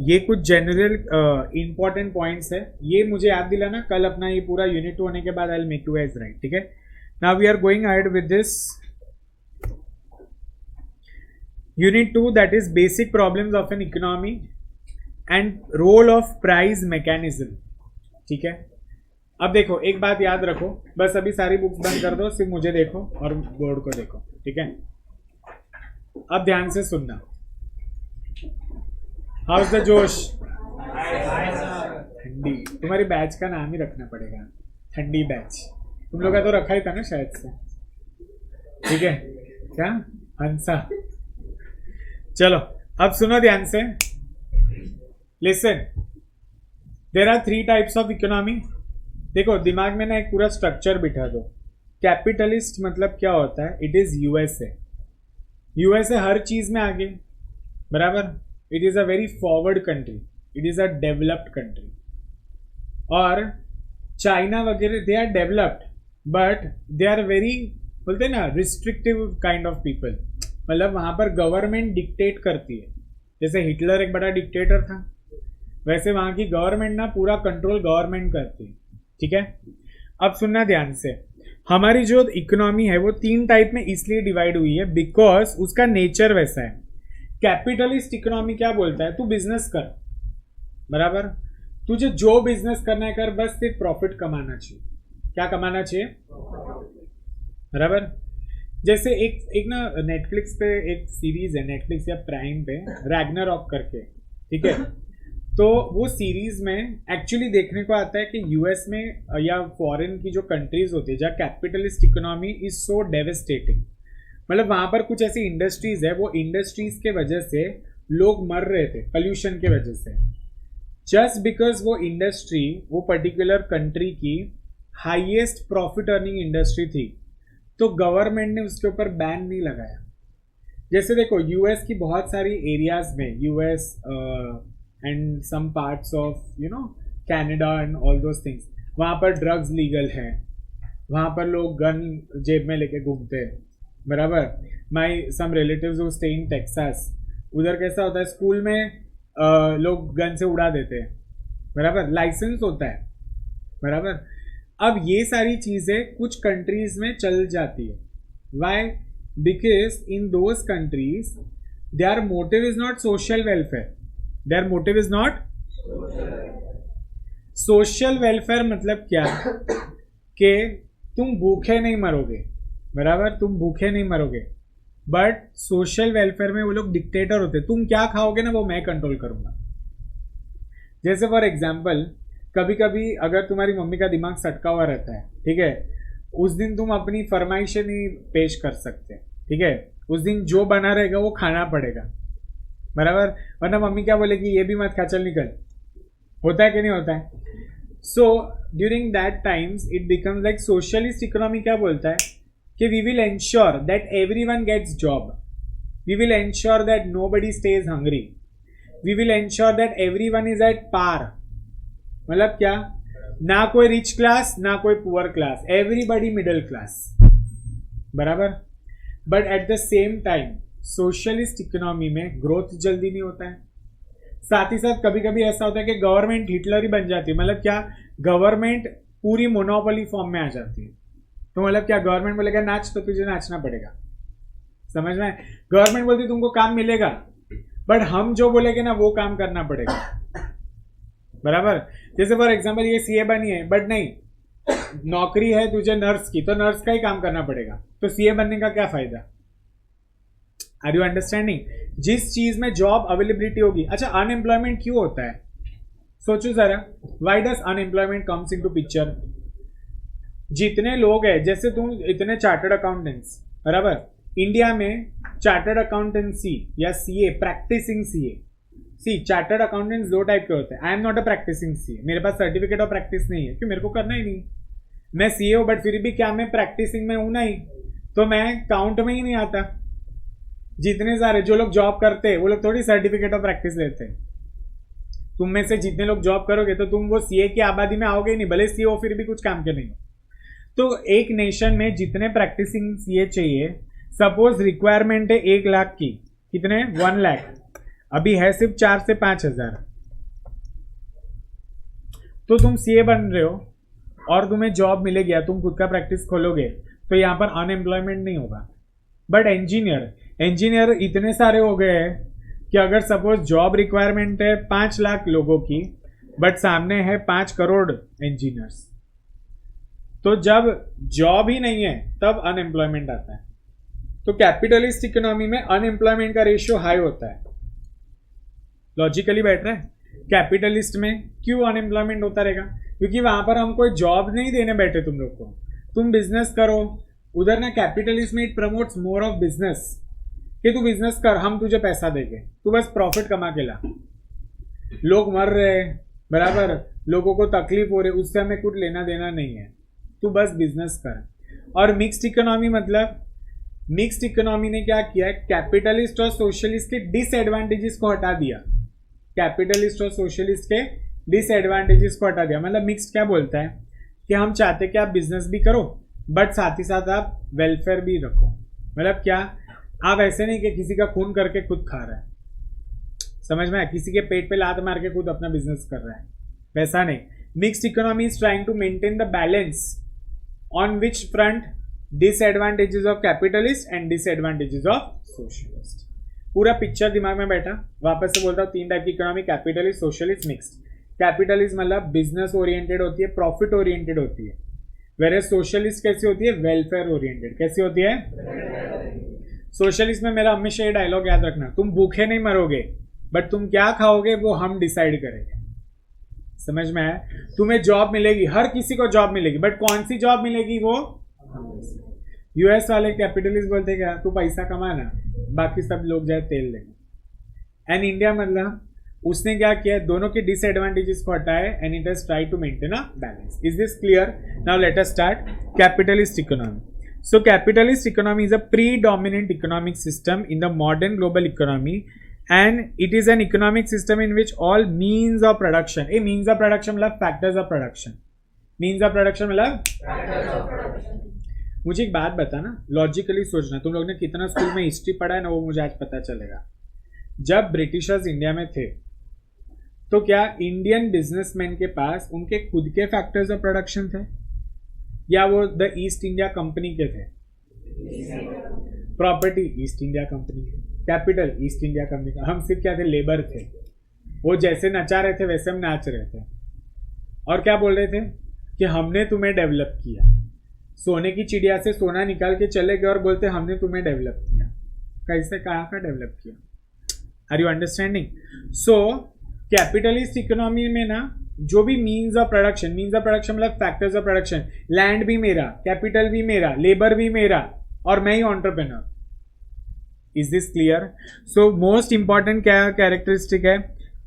ये कुछ जनरल इंपॉर्टेंट पॉइंट्स है, ये मुझे याद दिलाना। कल अपना ये पूरा यूनिट 2 होने के बाद I will make you guys right, ठीक है। Now we are going ahead with this unit 2, that is basic problems of an economy and role of price mechanism, ठीक है। अब देखो एक बात याद रखो, बस अभी सारी बुक्स बंद कर दो, सिर्फ मुझे देखो और बोर्ड को देखो, ठीक है। अब ध्यान से सुनना। हाउस द जोश? ठंडी। तुम्हारी बैच का नाम ही रखना पड़ेगा, ठंडी बैच। तुम लोग का तो रखा ही था ना शायद से, ठीक है क्या? हंसा। चलो अब सुनो ध्यान से, listen. There are 3 types of economy, देखो दिमाग में ना एक पूरा स्ट्रक्चर बिठा दो। कैपिटलिस्ट मतलब क्या होता है? It is USA. यूएसए हर चीज में आगे, बराबर। It is a very forward country, it is a developed country. और चाइना वगैरह they are developed but they are very, बोलते हैं ना, रिस्ट्रिक्टिव काइंड ऑफ पीपल। मतलब वहां पर गवर्नमेंट डिक्टेट करती है। जैसे हिटलर एक बड़ा डिक्टेटर था, वैसे वहां की गवर्नमेंट ना पूरा कंट्रोल गवर्नमेंट करती है। ठीक है, अब सुनना ध्यान से। हमारी जो इकोनॉमी है वो 3 टाइप में इसलिए डिवाइड हुई है बिकॉज उसका नेचर वैसा है। कैपिटलिस्ट इकोनॉमी क्या बोलता है? तू बिजनेस कर, बराबर। तुझे जो बिजनेस करना है कर, बस सिर्फ प्रॉफिट कमाना चाहिए। क्या कमाना चाहिए? बराबर। जैसे एक ना नेटफ्लिक्स पे एक सीरीज है, नेटफ्लिक्स या प्राइम पे, रैग्नारॉक करके, ठीक है। तो वो सीरीज में एक्चुअली देखने को आता है कि यूएस में या फॉरेन की जो कंट्रीज होती है जहाँ capitalist economy is so devastating, मतलब वहां पर कुछ ऐसी इंडस्ट्रीज है, वो इंडस्ट्रीज के वजह से लोग मर रहे थे पॉल्यूशन के वजह से। जस्ट बिकॉज वो इंडस्ट्री वो पर्टिकुलर कंट्री की हाईएस्ट प्रॉफिट अर्निंग इंडस्ट्री थी, तो गवर्नमेंट ने उसके ऊपर बैन नहीं लगाया। जैसे देखो यूएस की बहुत सारी एरियाज में, US and some parts of Canada and all those things, वहाँ पर ड्रग्स लीगल है, वहाँ पर लोग गन जेब में लेके घूमते हैं, बराबर। My some relatives who stay in Texas, उधर कैसा होता है, स्कूल में लोग गन से उड़ा देते हैं, बराबर, लाइसेंस होता है, बराबर। अब ये सारी चीज़ें कुछ कंट्रीज में चल जाती है। Why? Because in those countries their motive is not social welfare, their motive is not social welfare. मतलब क्या कि तुम भूखे नहीं मरोगे, बराबर, तुम भूखे नहीं मरोगे, बट सोशल वेलफेयर में वो लोग डिक्टेटर होते, तुम क्या खाओगे ना वो मैं कंट्रोल करूंगा। जैसे फॉर एग्जाम्पल, कभी कभी अगर तुम्हारी मम्मी का दिमाग सटका हुआ रहता है, ठीक है, उस दिन तुम अपनी फरमाइशें नहीं पेश कर सकते, ठीक है, उस दिन जो बना रहेगा वो खाना पड़ेगा, बराबर। वरना मम्मी क्या बोलेगी, ये भी मत खा, चल निकल। होता है कि नहीं होता है? So during that times it becomes like socialist economy क्या बोलता है कि we will ensure that everyone gets job, we will ensure that nobody stays hungry, we will ensure that everyone is at par. मतलब क्या? ना कोई rich class ना कोई poor class, everybody middle class, बराबर। But at the same time socialist economy में growth जल्दी नहीं होता है। साथ ही साथ कभी कभी ऐसा होता है कि गवर्नमेंट हिटलर ही बन जाती है। मतलब क्या? गवर्नमेंट पूरी मोनोपोली फॉर्म में आ जाती है। तो मतलब क्या, गवर्नमेंट बोलेगा नाच तो तुझे नाचना पड़ेगा, समझ में? गवर्नमेंट बोलती तुमको काम मिलेगा, बट हम जो बोलेंगे ना वो काम करना पड़ेगा, बराबर। जैसे फॉर एग्जाम्पल ये सीए बनी है, बट नहीं, नौकरी है तुझे नर्स की, तो नर्स का ही काम करना पड़ेगा, तो सीए बनने का क्या फायदा? Are you understanding? जिस चीज में जॉब अवेलेबिलिटी होगी। अच्छा, अनएम्प्लॉयमेंट क्यों होता है? सोचो जरा, why does unemployment comes into picture? जितने लोग हैं, जैसे तुम इतने चार्टर्ड अकाउंटेंट्स, बराबर, इंडिया में चार्टर्ड अकाउंटेंसी या CA, practising CA, see chartered accountants 2 type के होते हैं। I am not a practising CA, मेरे पास सर्टिफिकेट ऑफ प्रैक्टिस नहीं है, क्योंकि मेरे को करना ही नहीं। मैं सीए हूं बट फिर भी क्या मैं प्रैक्टिसिंग में हूं? नहीं, तो मैं काउंट में ही नहीं आता। जितने सारे जो लोग जॉब करते हैं वो लोग थोड़ी सर्टिफिकेट ऑफ प्रैक्टिस लेते हैं। तुम में से जितने लोग जॉब करोगे तो तुम वो सीए की आबादी में आओगे ही नहीं, भले सीए हो फिर भी कुछ काम के नहीं हो। तो एक नेशन में जितने प्रैक्टिसिंग सीए चाहिए, सपोज रिक्वायरमेंट है 1 लाख की, कितने? 1 लाख, अभी है सिर्फ 4 से 5 हजार। तो तुम सीए बन रहे हो और तुम्हें जॉब मिलेगी, तुम खुद का प्रैक्टिस खोलोगे, तो यहां पर अनएम्प्लॉयमेंट नहीं होगा। बट इंजीनियर इतने सारे हो गए हैं कि अगर सपोज जॉब रिक्वायरमेंट है 5 लाख लोगों की, बट सामने है 5 करोड़ इंजीनियर्स, तो जब जॉब ही नहीं है तब अनएम्प्लॉयमेंट आता है। तो कैपिटलिस्ट इकोनॉमी में अनएम्प्लॉयमेंट का रेशियो हाई होता है। लॉजिकली बैठ रहा है? कैपिटलिस्ट में क्यों अनएम्प्लॉयमेंट होता रहेगा? क्योंकि वहां पर हम कोई जॉब नहीं देने बैठे तुम लोग को, तुम बिजनेस करो। उधर ना कैपिटलिस्ट में it promotes more of business, कि तू बिजनेस कर, हम तुझे पैसा देंगे, तू बस प्रॉफिट कमा के ला। लोग मर रहे हैं, बराबर, लोगों को तकलीफ हो रही, उससे हमें कुछ लेना देना नहीं है, तू बस बिजनेस कर। और मिक्स्ड इकोनॉमी मतलब, मिक्स्ड इकोनॉमी ने क्या किया है, कैपिटलिस्ट और सोशलिस्ट के डिसएडवांटेजेस को हटा दिया, कैपिटलिस्ट और सोशलिस्ट के डिसएडवांटेजेस को हटा दिया। मतलब मिक्स्ड क्या बोलता है कि हम चाहते कि आप बिजनेस भी करो बट साथ ही साथ आप वेलफेयर भी रखो। मतलब क्या, आप ऐसे नहीं कि किसी का खून करके खुद खा रहा है, समझ में आया, किसी के पेट पे लात मार के खुद अपना बिजनेस कर रहा है, वैसा नहीं। Mixed economy is trying to maintain the balance on which front disadvantages of capitalist and disadvantages of socialist. पूरा पिक्चर दिमाग में बैठा। वापस से बोलता हूँ, 3 टाइप की economy, capitalist, socialist, mixed. Capitalist मतलब बिजनेस ओरिएंटेड होती है, प्रॉफिट ओरिएंटेड होती है, वेरे सोशलिस्ट कैसी होती है, वेलफेयर ओरिएंटेड। कैसी होती है? सोशलिस्ट में मेरा हमेशा ये डायलॉग याद रखना, तुम भूखे नहीं मरोगे बट तुम क्या खाओगे वो हम डिसाइड करेंगे। समझ में आया? तुम्हें जॉब मिलेगी, हर किसी को जॉब मिलेगी, बट कौन सी जॉब मिलेगी वो यूएस वाले कैपिटलिस्ट बोलते क्या, तू पैसा कमाना, बाकी सब लोग जाए तेल लेंगे। एंड इंडिया मतलब उसने क्या किया, दोनों के डिसएडवांटेजेस को हटाए and it has try to maintain a balance. Is this clear? Now let us start capitalist economy. So capitalist economy is a predominant economic system in the modern global economy, and it is an economic system in which all means of production, means of production मतलब factors of production, means of production मतलब मुझे एक बात बता ना, logically सोचना, तुम लोग ने कितना स्कूल में हिस्ट्री पढ़ा है ना, वो मुझे आज पता चलेगा। जब ब्रिटिशर्स इंडिया में थे तो क्या इंडियन बिजनेसमैन के पास उनके खुद के फैक्टर्स ऑफ प्रोडक्शन थे या वो द ईस्ट इंडिया कंपनी के थे? Property east India company, capital east India company का, हम सिर्फ क्या थे, लेबर थे। वो जैसे नचा रहे थे वैसे हम नाच रहे थे, और क्या बोल रहे थे कि हमने तुम्हें डेवलप किया। सोने की चिड़िया से सोना निकाल के चले गए और बोलते हमने तुम्हें डेवलप किया। कैसे, कहाँ का डेवलप किया? Are you understanding? So capitalist economy में ना जो भी मीन्स ऑफ प्रोडक्शन मतलब फैक्टर्स ऑफ प्रोडक्शन, लैंड भी मेरा, कैपिटल भी मेरा, लेबर भी मेरा, और मैं ही entrepreneur. Is this clear? So most important क्या कैरेक्टरिस्टिक है,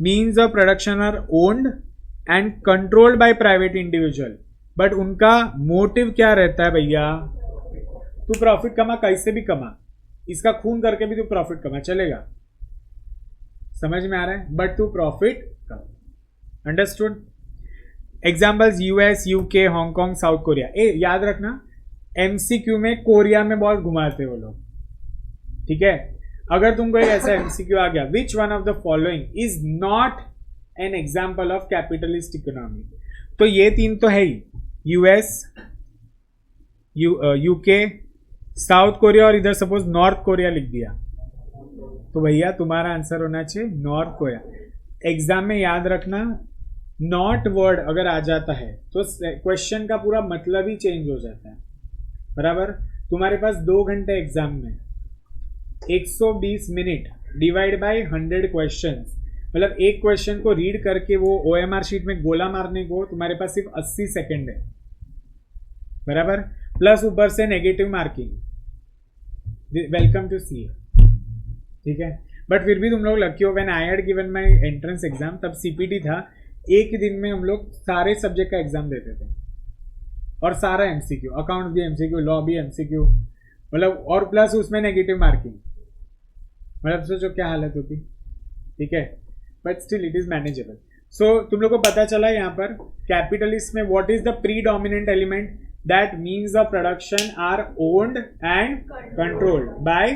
means of production are owned and controlled by private individual, but उनका मोटिव क्या रहता है भैया, तू प्रॉफिट कमा, कैसे भी कमा, इसका खून करके भी तू प्रॉफिट कमा, चलेगा। समझ में आ रहा है? बट तू प्रॉफिट कमा। Understood? Examples US, UK, Hong Kong, south Korea. याद रखना, एमसीक्यू में कोरिया में बहुत घुमाते वो लोग, ठीक है? अगर तुमको एक ऐसा एमसीक्यू आ गया, which one of the following is not an example of capitalist economy, तो ये 3 तो है ही, यूएस, यूके, साउथ कोरिया, और इधर सपोज नॉर्थ कोरिया लिख दिया, तो भैया तुम्हारा आंसर होना चाहिए नॉर्थ कोरिया। एग्जाम में याद रखना, नॉट वर्ड अगर आ जाता है तो क्वेश्चन का पूरा मतलब ही चेंज हो जाता है, बराबर? तुम्हारे पास 2 घंटे एग्जाम में 120 मिनट डिवाइड बाय 100 क्वेश्चंस, मतलब एक क्वेश्चन को रीड करके वो ओएमआर शीट में गोला मारने को तुम्हारे पास सिर्फ 80 सेकेंड है, बराबर? प्लस ऊपर से नेगेटिव मार्किंग, वेलकम टू सी, ठीक है? बट फिर भी तुम लोग लकी हो, when I had given my entrance exam, तब सीपीटी था, एक ही दिन में हम लोग सारे सब्जेक्ट का एग्जाम देते थे, और सारा एमसीक्यू, अकाउंट्स भी एमसीक्यू, लॉ भी एमसीक्यू, मतलब, और प्लस उसमें नेगेटिव मार्किंग, मतलब सोचो क्या हालत होती, ठीक है? But still it is manageable. So तुम लोग को पता चला यहाँ पर कैपिटलिस्ट में what is the predominant element, that means of production are owned and controlled by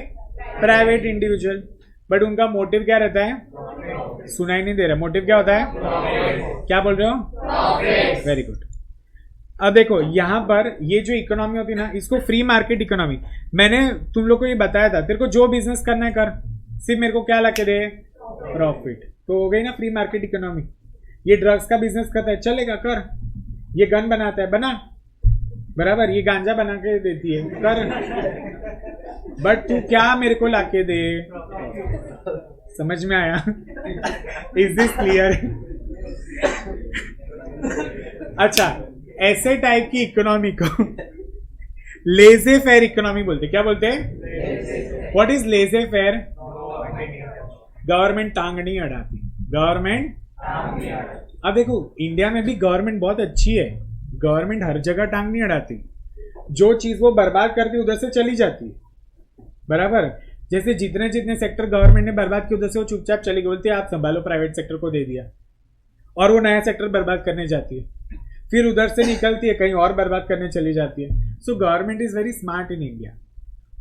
private individual, but उनका मोटिव क्या रहता है? सुनाई नहीं दे रहा, मोटिव क्या होता है? क्या बोल रहे हो? Very good. अब देखो यहाँ पर ये जो इकोनॉमी होती है ना, इसको फ्री मार्केट इकोनॉमी, मैंने तुम लोग को ये बताया था, तेरे को जो बिजनेस करना है कर, सिर्फ मेरे को क्या ला के दे, प्रॉफिट, तो हो गई ना फ्री मार्केट इकोनॉमी। ये ड्रग्स का बिजनेस करता है, चलेगा कर, ये गन बनाता है, बना, बराबर? ये गांजा बना के देती है, कर, बट तू क्या मेरे को लाके दे। समझ में आया? Is this clear? अच्छा, ऐसे टाइप की इकोनॉमी को लेजे फेयर इकोनॉमी बोलते। क्या बोलते हैं? व्हाट इज लेजे फेयर? गवर्नमेंट टांग नहीं अड़ाती, गवर्नमेंट अब देखो इंडिया में भी गवर्नमेंट बहुत अच्छी है, गवर्नमेंट हर जगह टांग नहीं अड़ाती, जो चीज वो बर्बाद करती उधर से चली जाती है, बराबर। जैसे जितने जितने सेक्टर गवर्नमेंट ने बर्बाद किए उधर से वो चुपचाप चली गई, बोलती है आप संभालो, प्राइवेट सेक्टर को दे दिया, और वो नया सेक्टर बर्बाद करने जाती है, फिर उधर से निकलती है कहीं और बर्बाद करने चली जाती है। So government is very smart in India.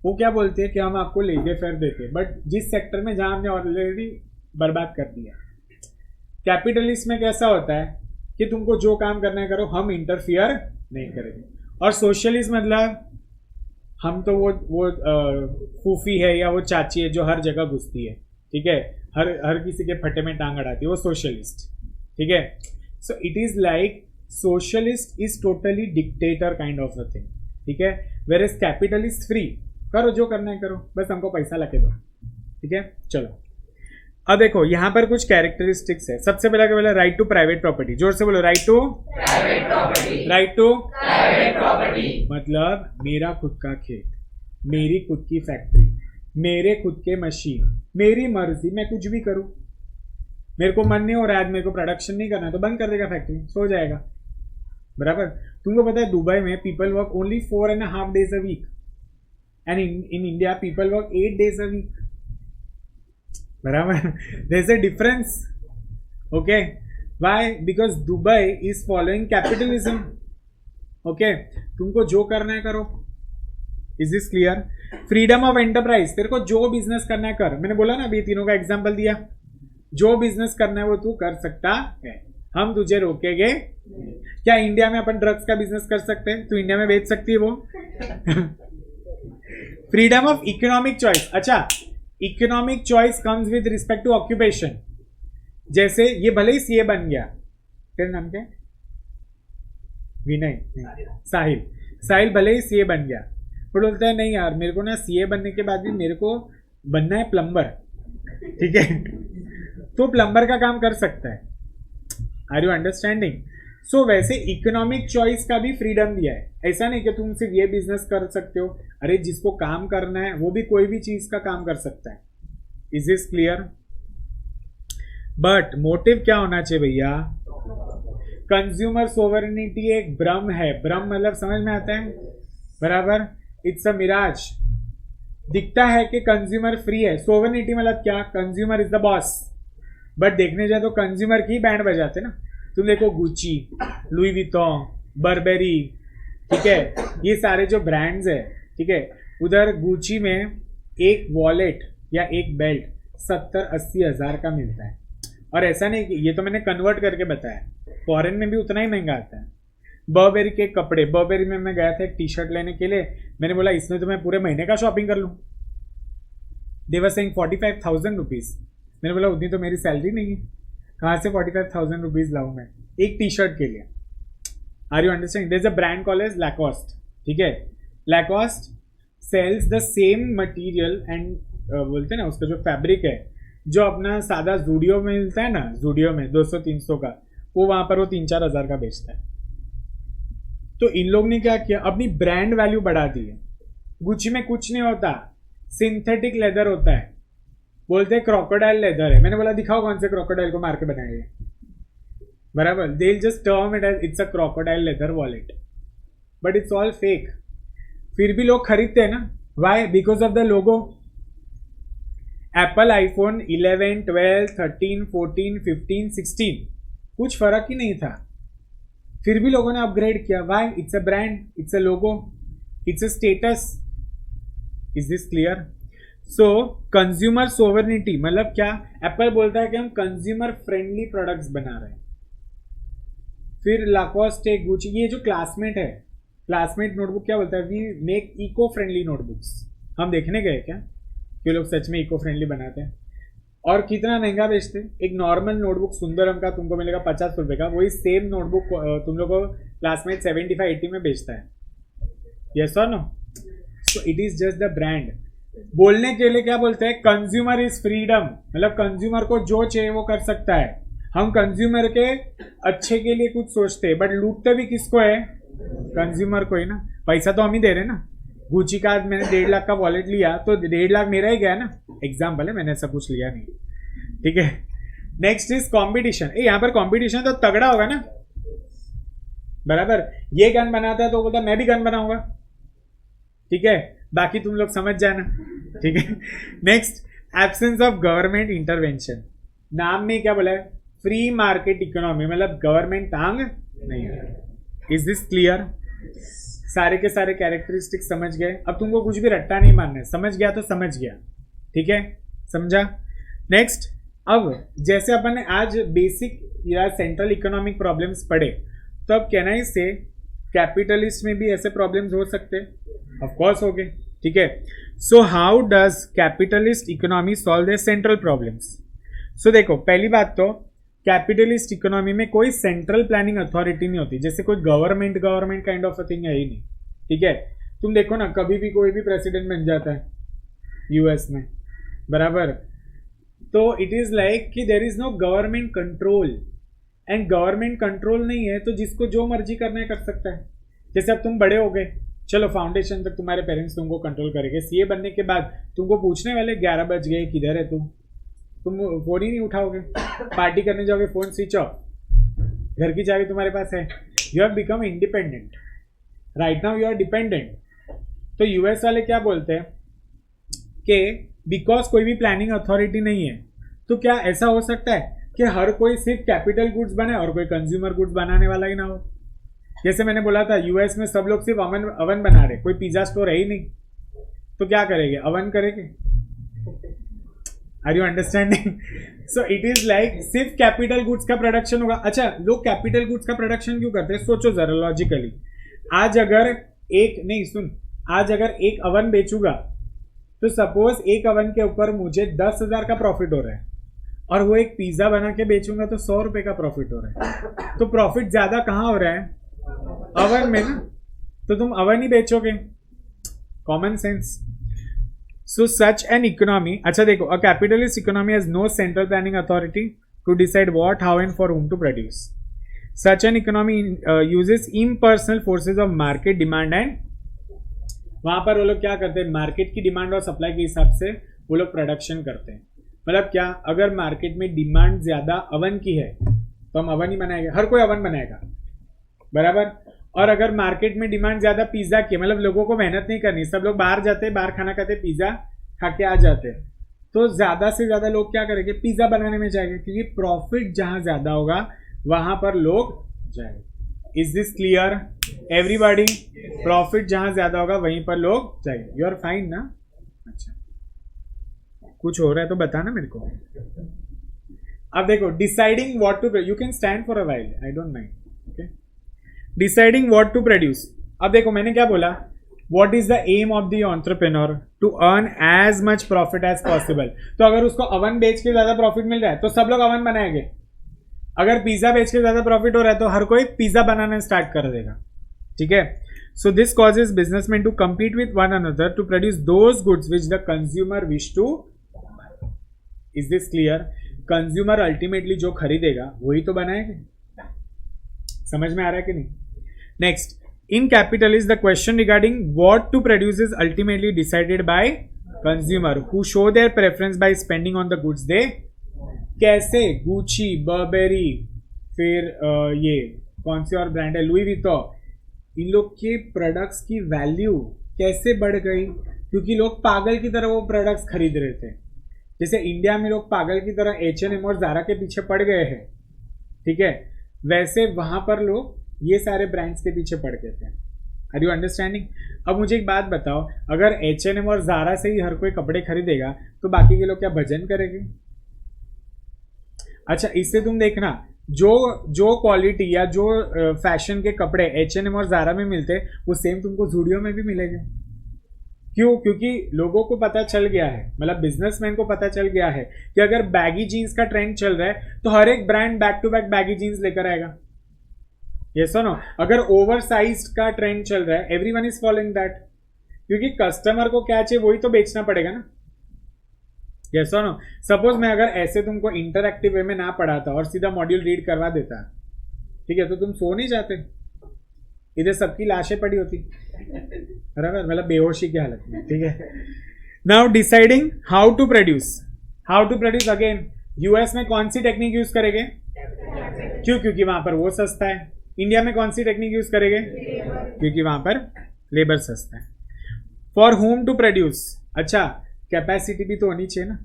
वो क्या बोलती है कि हम आपको लेजे फेयर देते हैं, बट जिस सेक्टर में जहां हमने ऑलरेडी बर्बाद कर दिया। कैपिटलिस्ट में कैसा होता है कि तुमको जो काम करना है करो, हम इंटरफियर नहीं करेंगे। और सोशलिस्ट मतलब हम तो वो फूफी है या वो चाची है जो हर जगह घुसती है, ठीक है, हर किसी के फटे में टांग अड़ाती है, वो सोशलिस्ट, ठीक है। सो it is like socialist is totally dictator kind of a thing, ठीक है। वेर इज कैपिटलिस्ट फ्री, करो जो करना है करो, बस हमको पैसा लगे दो, ठीक है। चलो अब देखो यहाँ पर कुछ कैरेक्टरिस्टिक्स है। सबसे पहला क्या बोला, राइट टू प्राइवेट प्रॉपर्टी, जोर से बोलो, right to private property, right to private property मतलब मेरा खुद का खेत, मेरी खुद की फैक्ट्री, मेरे खुद के मशीन, मेरी मर्जी, मैं कुछ भी करूं। मेरे को मन नहीं हो रहा है आज, मेरे को प्रोडक्शन नहीं करना, तो बंद कर देगा फैक्ट्री, सो जाएगा, बराबर। तुमको पता है दुबई में people work only 4.5 days a week and in India people work 8 days a week, बराबर। There is a difference, okay. Why? Because Dubai is following capitalism, okay. तुमको जो करना है करो, is this clear? Freedom of enterprise, तेरे को जो business करना है कर, मैंने बोला ना अभी तीनों का एग्जांपल दिया, जो बिजनेस करना है वो तू कर सकता है, हम तुझे रोकेंगे। क्या इंडिया में अपन ड्रग्स का बिजनेस कर सकते हैं? तू इंडिया में बेच सकती है वो? फ्रीडम ऑफ इकोनॉमिक चॉइस, अच्छा economic choice comes with respect to occupation. जैसे ये भले ही सीए बन गया, तेरा नाम क्या है? विनय, साहिल, साहिल भले ही सीए बन गया, पर बोलता है नहीं यार मेरे को ना सीए बनने के बाद भी मेरे को बनना है प्लम्बर, ठीक है। तो प्लम्बर का काम कर सकता है, आर यू अंडरस्टैंडिंग? सो वैसे इकोनॉमिक चॉइस का भी फ्रीडम दिया है, ऐसा नहीं कि तुम सिर्फ ये बिजनेस कर सकते हो, अरे जिसको काम करना है वो भी कोई भी चीज का काम कर सकता है। Is this clear? But motive क्या होना चाहिए भैया? कंज्यूमर सोवरेनिटी एक भ्रम है, भ्रम मतलब समझ में आता है, बराबर। It's a mirage. दिखता है कि कंज्यूमर फ्री है, सोवरेनिटी मतलब क्या? Consumer is the boss, but देखने जाए तो कंज्यूमर की बैंड बजाते ना। तुम देखो गुची, लुई विटॉन, बर्बेरी, ठीक है, ये सारे जो ब्रांड्स है, ठीक है, उधर गुची में एक वॉलेट या एक बेल्ट 70-80 हज़ार का मिलता है। और ऐसा नहीं कि ये तो मैंने कन्वर्ट करके बताया, फॉरेन में भी उतना ही महंगा आता है। बर्बेरी के कपड़े, बर्बेरी में मैं गया था एक टी शर्ट लेने के लिए, मैंने बोला इसमें तो मैं पूरे महीने का शॉपिंग कर लूँ। दे वर सेइंग 45,000 रुपीज़। मैंने बोला उतनी तो मेरी सैलरी नहीं है, कहाँ से 45,000 रुपीज़ लाऊं मैं एक टी शर्ट के लिए? Are you understanding? There is a brand called as Lacoste, ठीक है। Lacoste sells the same material and बोलते हैं ना उसका जो फैब्रिक है, जो अपना सादा जूडियो में मिलता है ना, जूडियो में 200-300 का, वो वहां पर वो 3-4 हज़ार का बेचता है। तो इन लोग ने क्या किया, अपनी ब्रांड वैल्यू बढ़ा दी है। गुची में कुछ नहीं होता, सिंथेटिक लेदर होता है, बोलते हैं क्रोकोडाइल लेदर है। मैंने बोला दिखाओ कौन से क्रोकोडाइल को मार के बनाया है, बराबर। They will just term it as it's a crocodile leather wallet, but it's all fake. फिर भी लोग खरीदते हैं ना, why? Because of the logo. Apple iPhone 11, 12, 13, 14, 15, 16 कुछ फर्क ही नहीं था, फिर भी लोगों ने अपग्रेड किया। Why? It's a brand, it's a logo, it's a status. Is this clear? So consumer sovereignty मतलब क्या? एप्पल बोलता है कि हम कंज्यूमर फ्रेंडली प्रोडक्ट्स बना रहे हैं। फिर लाकोस्ट, गुची, ये जो क्लासमेट है, क्लासमेट नोटबुक क्या बोलता है? We make eco friendly notebooks. हम देखने गए क्या कि लोग सच में इको फ्रेंडली बनाते हैं? और कितना महंगा बेचते हैं? एक नॉर्मल नोटबुक सुंदरम का तुमको मिलेगा 50 रुपये का, वही सेम नोटबुक तुम लोग को क्लासमेट 75-80 में बेचता है। यस और no? So it is just the brand. बोलने के लिए क्या बोलते हैं? कंज्यूमर इज फ्रीडम, मतलब कंज्यूमर को जो चाहिए वो कर सकता है। हम कंज्यूमर के अच्छे के लिए कुछ सोचते हैं, बट लूटते भी किसको है? कंज्यूमर को ही ना। पैसा तो हम ही दे रहे हैं ना। गुची का मैंने 1.5 लाख का वॉलेट लिया तो 1.5 लाख मेरा ही गया ना, एग्जाम्पल है, मैंने ऐसा कुछ लिया नहीं, ठीक है। Next is competition. यहाँ पर कॉम्पिटिशन तो तगड़ा होगा ना, बराबर. ये गन बनाता है तो बोलता मैं भी गन बनाऊंगा, ठीक है. बाकी तुम लोग समझ जाना, ठीक है. Next, absence of government intervention. नाम में क्या बोला है? फ्री मार्केट इकोनॉमी, मतलब गवर्नमेंट टांग नहीं है. Is this clear? सारे के सारे कैरेक्टरिस्टिक समझ गए. अब तुमको कुछ भी रट्टा नहीं मारना है, समझ गया तो समझ गया, ठीक है. समझा. नेक्स्ट, अब जैसे अपन ने आज बेसिक या सेंट्रल इकोनॉमिक प्रॉब्लम्स पढ़े, तो अब कहना ही से कैपिटलिस्ट में भी ऐसे प्रॉब्लम्स हो सकते हैं. ऑफ कोर्स हो गए, ठीक है. So how does capitalist economy solve the central problems? So देखो, पहली बात तो कैपिटलिस्ट इकोनॉमी में कोई सेंट्रल प्लानिंग अथॉरिटी नहीं होती. जैसे कोई government kind of a thing है ही नहीं, ठीक है. तुम देखो ना, कभी भी कोई भी प्रेसिडेंट बन जाता है यूएस में, बराबर. तो इट इज लाइक कि there is no government control. And government control नहीं है तो जिसको जो मर्जी करना है कर सकता है. जैसे अब तुम बड़े हो गए, चलो फाउंडेशन तक तुम्हारे पेरेंट्स तुमको कंट्रोल करेंगे. सीए बनने के बाद तुमको पूछने वाले 11 बज गए, किधर है तुम फोन ही नहीं उठाओगे. पार्टी करने जाओगे, फोन स्विच ऑफ. घर की चाबी तुम्हारे पास है. You have become independent. Right now you are dependent. तो यूएस वाले क्या बोलते हैं कि बिकॉज कोई भी प्लानिंग अथॉरिटी नहीं है, तो क्या ऐसा हो सकता है कि हर कोई सिर्फ कैपिटल गुड्स बनाए और कोई कंज्यूमर गुड्स बनाने वाला ही ना हो? जैसे मैंने बोला था, यूएस में सब लोग सिर्फ अवन बना रहे, कोई पिज्जा स्टोर है ही नहीं. तो क्या करेंगे? अवन करेंगे. Are you understanding? So it is like सिर्फ कैपिटल गुड्स का प्रोडक्शन होगा. अच्छा, लोग कैपिटल गुड्स का प्रोडक्शन क्यों करते हैं? सोचो जरा लॉजिकली. आज अगर एक अवन बेचूंगा, तो सपोज एक अवन के ऊपर मुझे 10,000 का प्रॉफिट हो रहा है, और वो एक पिज्जा बना के बेचूंगा तो 100 रुपए का प्रॉफिट हो रहा है. तो प्रॉफिट ज्यादा कहाँ हो रहा है? अवन में ना. तो तुम अवन ही बेचोगे. Common sense. So such an economy. अच्छा देखो, a capitalist economy has no central planning authority to decide what, how and for whom to produce. Such an economy uses impersonal forces of market demand and, वहां पर वो लोग क्या करते हैं? Market की डिमांड और सप्लाई के हिसाब से वो लोग प्रोडक्शन करते हैं. मतलब क्या, अगर मार्केट में डिमांड ज्यादा अवन की है तो हम अवन ही बनाएंगे. हर कोई अवन बनाएगा, बराबर. और अगर मार्केट में डिमांड ज्यादा पिज्जा की, मतलब लोगों को मेहनत नहीं करनी, सब लोग बाहर जाते हैं, बाहर खाना खाते, पिज्जा खा के आ जाते हैं, तो ज्यादा से ज्यादा लोग क्या करेंगे? पिज्जा बनाने में जाएंगे, क्योंकि प्रॉफिट जहां ज्यादा होगा वहां पर लोग जाएंगे. Is this clear everybody? Profit जहां ज्यादा होगा वहीं पर लोग जाएंगे. यू आर फाइन ना? अच्छा, कुछ हो रहा है तो बताना मेरे को. अब देखो, deciding what to, you can stand for a while, I don't mind. Okay, deciding what to produce. अब देखो, मैंने क्या बोला? What is the aim of the entrepreneur? To earn as much profit as possible. तो अगर उसको oven बेच के ज्यादा प्रॉफिट मिल रहा है तो सब लोग अवन बनाएंगे. अगर पिज्जा बेच के ज्यादा प्रॉफिट हो रहा है तो हर कोई पिज्जा बनाना स्टार्ट कर देगा, ठीक है. So this causes businessman to compete with one another to produce those goods which the consumer wish to. Is this clear? Consumer ultimately जो खरीदेगा वही तो बनाएगा. समझ में आ रहा है कि नहीं? Next, in capitalist the question regarding what to produce is ultimately decided by consumer who show their preference by spending on the goods they. कैसे? गुची, बर्बेरी, फिर ये कौन सी और ब्रांड है, लुई विटॉन, इन लोग के प्रोडक्ट्स की वैल्यू कैसे बढ़ गई? क्योंकि लोग पागल की तरह वो प्रोडक्ट्स खरीद रहे थे. जैसे इंडिया में लोग पागल की तरह H&M और ज़ारा के पीछे पड़ गए हैं, ठीक है, वैसे वहां पर लोग ये सारे ब्रांड्स के पीछे पड़ गए थे. Are you understanding? अब मुझे एक बात बताओ, अगर H&M और ज़ारा से ही हर कोई कपड़े खरीदेगा तो बाकी के लोग क्या भजन करेंगे? अच्छा, इससे तुम देखना, जो क्वालिटी या जो फैशन के कपड़े H&M और ज़ारा में मिलते वो सेम तुमको ज़ूडियो में भी मिलेंगे. क्यों? क्योंकि लोगों को पता चल गया है, मतलब बिजनेसमैन को पता चल गया है कि अगर बैगी जीन्स का ट्रेंड चल रहा है तो हर एक brand back to back baggy jeans लेकर आएगा. ये सुनो, अगर ओवर साइज का ट्रेंड चल रहा है, एवरीवन इज फॉलोइंग दैट, क्योंकि कस्टमर को क्या चाहिए वही तो बेचना पड़ेगा ना. ये सुनो, सपोज मैं अगर ऐसे तुमको इंटरएक्टिव वे में ना पढ़ाता और सीधा मॉड्यूल रीड करवा देता, ठीक है, तो तुम सो नहीं जाते. इधर सबकी लाशें पड़ी होती, बराबर, मतलब बेहोशी की हालत में, ठीक है. Now deciding how to produce. Again US में कौन सी टेक्निक यूज करेंगे? क्यों? क्योंकि वहां पर वो सस्ता है। इंडिया में कौन सी टेक्निक यूज करेंगे? क्योंकि वहां पर लेबर सस्ता है। फॉर होम टू प्रोड्यूस, अच्छा कैपेसिटी भी तो होनी चाहिए ना।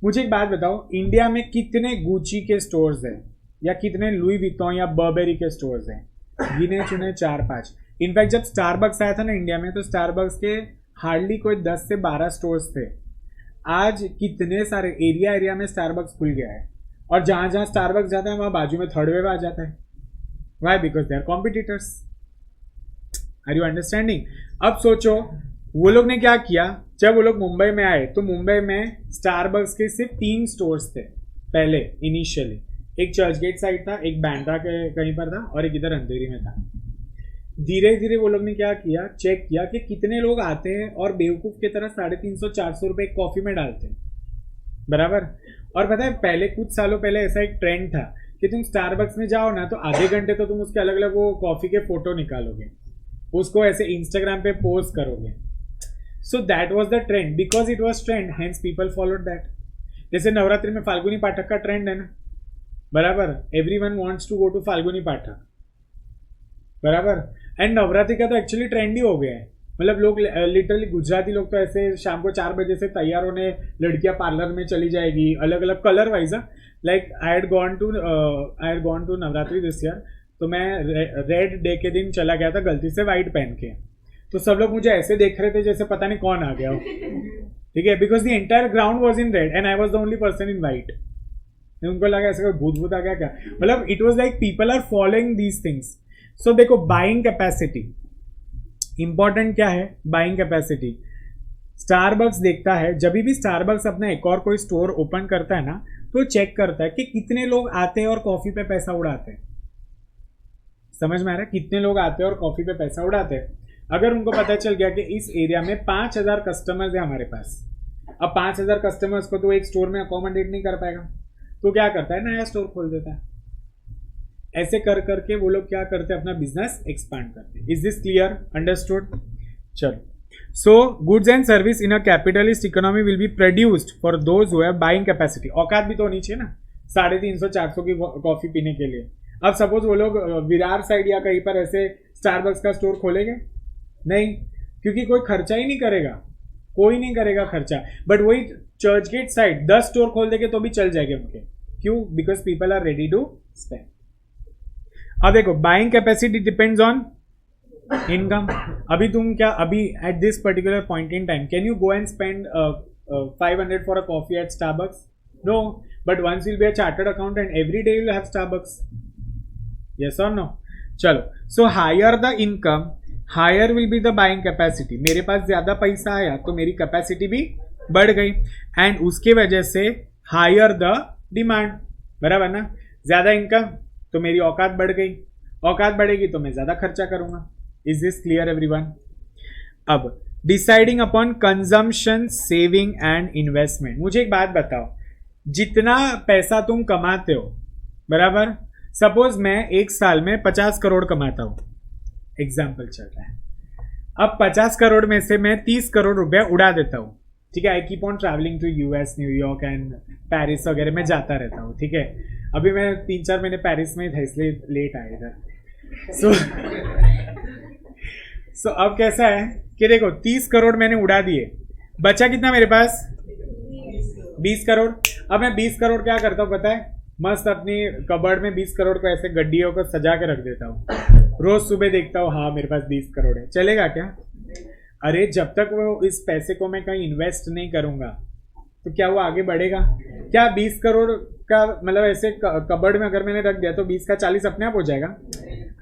मुझे एक बात बताओ, इंडिया में कितने गुची के स्टोर्स हैं या कितने लुई विटॉन या बर्बेरी के स्टोर्स हैं? गिने चुने 4-5। इनफैक्ट जब स्टारबक्स आया था ना इंडिया में, तो स्टारबक्स के हार्डली कोई 10 से 12 स्टोर्स थे। आज कितने सारे एरिया में स्टारबक्स खुल गया है, और जहां जहां स्टारबक्स जाता है वहां बाजू में थर्ड वेव आ जाता है। Why? Because they are competitors. Are you understanding? अब सोचो वो लोग ने क्या किया, जब वो लोग मुंबई में आए तो मुंबई में स्टारबक्स के सिर्फ 3 स्टोर्स थे पहले इनिशियली। एक चर्च गेट साइड था, एक बैंड्रा के कहीं पर था, और एक इधर अंधेरी में था। धीरे धीरे वो लोग ने क्या किया, चेक किया कि कितने लोग आते हैं और बेवकूफ की तरह 350-400 रुपए कॉफी में डालते हैं, बराबर। और पता है पहले कुछ सालों पहले ऐसा एक ट्रेंड था कि तुम स्टारबक्स में जाओ ना तो आधे घंटे तो तुम उसके अलग अलग वो कॉफी के फोटो निकालोगे, उसको ऐसे इंस्टाग्राम पे पोस्ट करोगे। So that was the trend, because it was trend, hence people followed that. जैसे नवरात्रि में फाल्गुनी पाठक का ट्रेंड है ना, बराबर। Everyone wants to go to Falguni Pathak, बराबर। एंड नवरात्रि का तो एक्चुअली ट्रेंड ही हो गया है। मतलब लोग लिटरली, गुजराती लोग तो ऐसे शाम को 4 बजे से तैयार होने, लड़कियां पार्लर में चली जाएगी अलग अलग colour wise. Like I had gone to Navratri this year, तो मैं रेड डे के दिन चला गया था गलती से व्हाइट पहन के, तो सब लोग मुझे ऐसे देख रहे थे जैसे पता नहीं कौन आ गया हो, ठीक है, because the entire ground was in red and I was the only person in white. उनको लगा ऐसे कोई भूत आ गया क्या, मतलब it was like people are following these things. So देखो, बाइंग कैपेसिटी इंपॉर्टेंट क्या है, बाइंग कैपेसिटी। स्टारबक्स देखता है, जब भी स्टारबक्स अपना एक और कोई स्टोर ओपन करता है ना, तो चेक करता है कि कितने लोग आते हैं और कॉफी पे पैसा उड़ाते हैं। समझ में आ रहा है? कितने लोग आते हैं और कॉफी पे पैसा उड़ाते हैं। अगर उनको पता चल गया कि इस एरिया में 5000 कस्टमर्स है हमारे पास, अब 5000 कस्टमर्स को तो एक स्टोर में अकोमोडेट नहीं कर पाएगा, तो क्या करता है, नया स्टोर खोल देता है। ऐसे कर करके वो लोग क्या करते हैं, अपना बिजनेस एक्सपांड करते हैं। Is this clear? अंडरस्टूड? चलो, so goods and service in a capitalist economy will be produced for those who have buying capacity. औकात भी तो होनी चाहिए ना 350-400 की कॉफी पीने के लिए। अब सपोज वो लोग विरार साइड या कहीं पर ऐसे स्टारबक्स का स्टोर खोलेंगे नहीं, क्योंकि कोई खर्चा ही नहीं करेगा, कोई नहीं करेगा खर्चा। बट वही चर्च गेट साइड 10 स्टोर खोल देंगे तो भी चल जाएंगे उनके। क्यों? Because people are ready to spend. अब देखो, buying capacity depends on income. अभी तुम क्या, अभी at this particular point in time can you go and spend 500 for a coffee at Starbucks? No, but once will be a chartered accountant every day will have Starbucks. Yes और no? चलो, so higher the income higher will be the buying capacity. मेरे पास ज्यादा पैसा आया तो मेरी capacity भी बढ़ गई, एंड उसके वजह से हायर द डिमांड, बराबर ना। ज्यादा इनकम तो मेरी औकात बढ़ गई, औकात बढ़ेगी तो मैं ज्यादा खर्चा करूंगा। Is this clear everyone? अब deciding upon consumption, saving and investment. मुझे एक बात बताओ, जितना पैसा तुम कमाते हो, बराबर, सपोज मैं एक साल में 50 करोड़ कमाता हूं, एग्जाम्पल चल रहा है। अब 50 करोड़ में से मैं 30 करोड़ रुपया उड़ा देता हूँ, ठीक है। I keep on travelling to US, New York and Paris वगैरह में जाता रहता हूँ, ठीक है। अभी मैं 3-4 महीने पेरिस में था इसलिए लेट आया इधर। सो अब कैसा है कि देखो 30 करोड़ मैंने उड़ा दिए, बचा कितना मेरे पास? 20 करोड़। अब मैं 20 करोड़ क्या करता हूँ पता है? मस्त अपनी कबर्ड में 20 करोड़ को ऐसे गड्डियों को सजा के रख देता हूँ। रोज सुबह देखता हूँ, हाँ मेरे पास 20 करोड़ है, चलेगा क्या? अरे जब तक वो इस पैसे को मैं कहीं इन्वेस्ट नहीं करूंगा तो क्या वो आगे बढ़ेगा क्या? 20 करोड़ का मतलब ऐसे कबर्ड में अगर मैंने रख दिया तो 20 का 40 अपने आप हो जाएगा।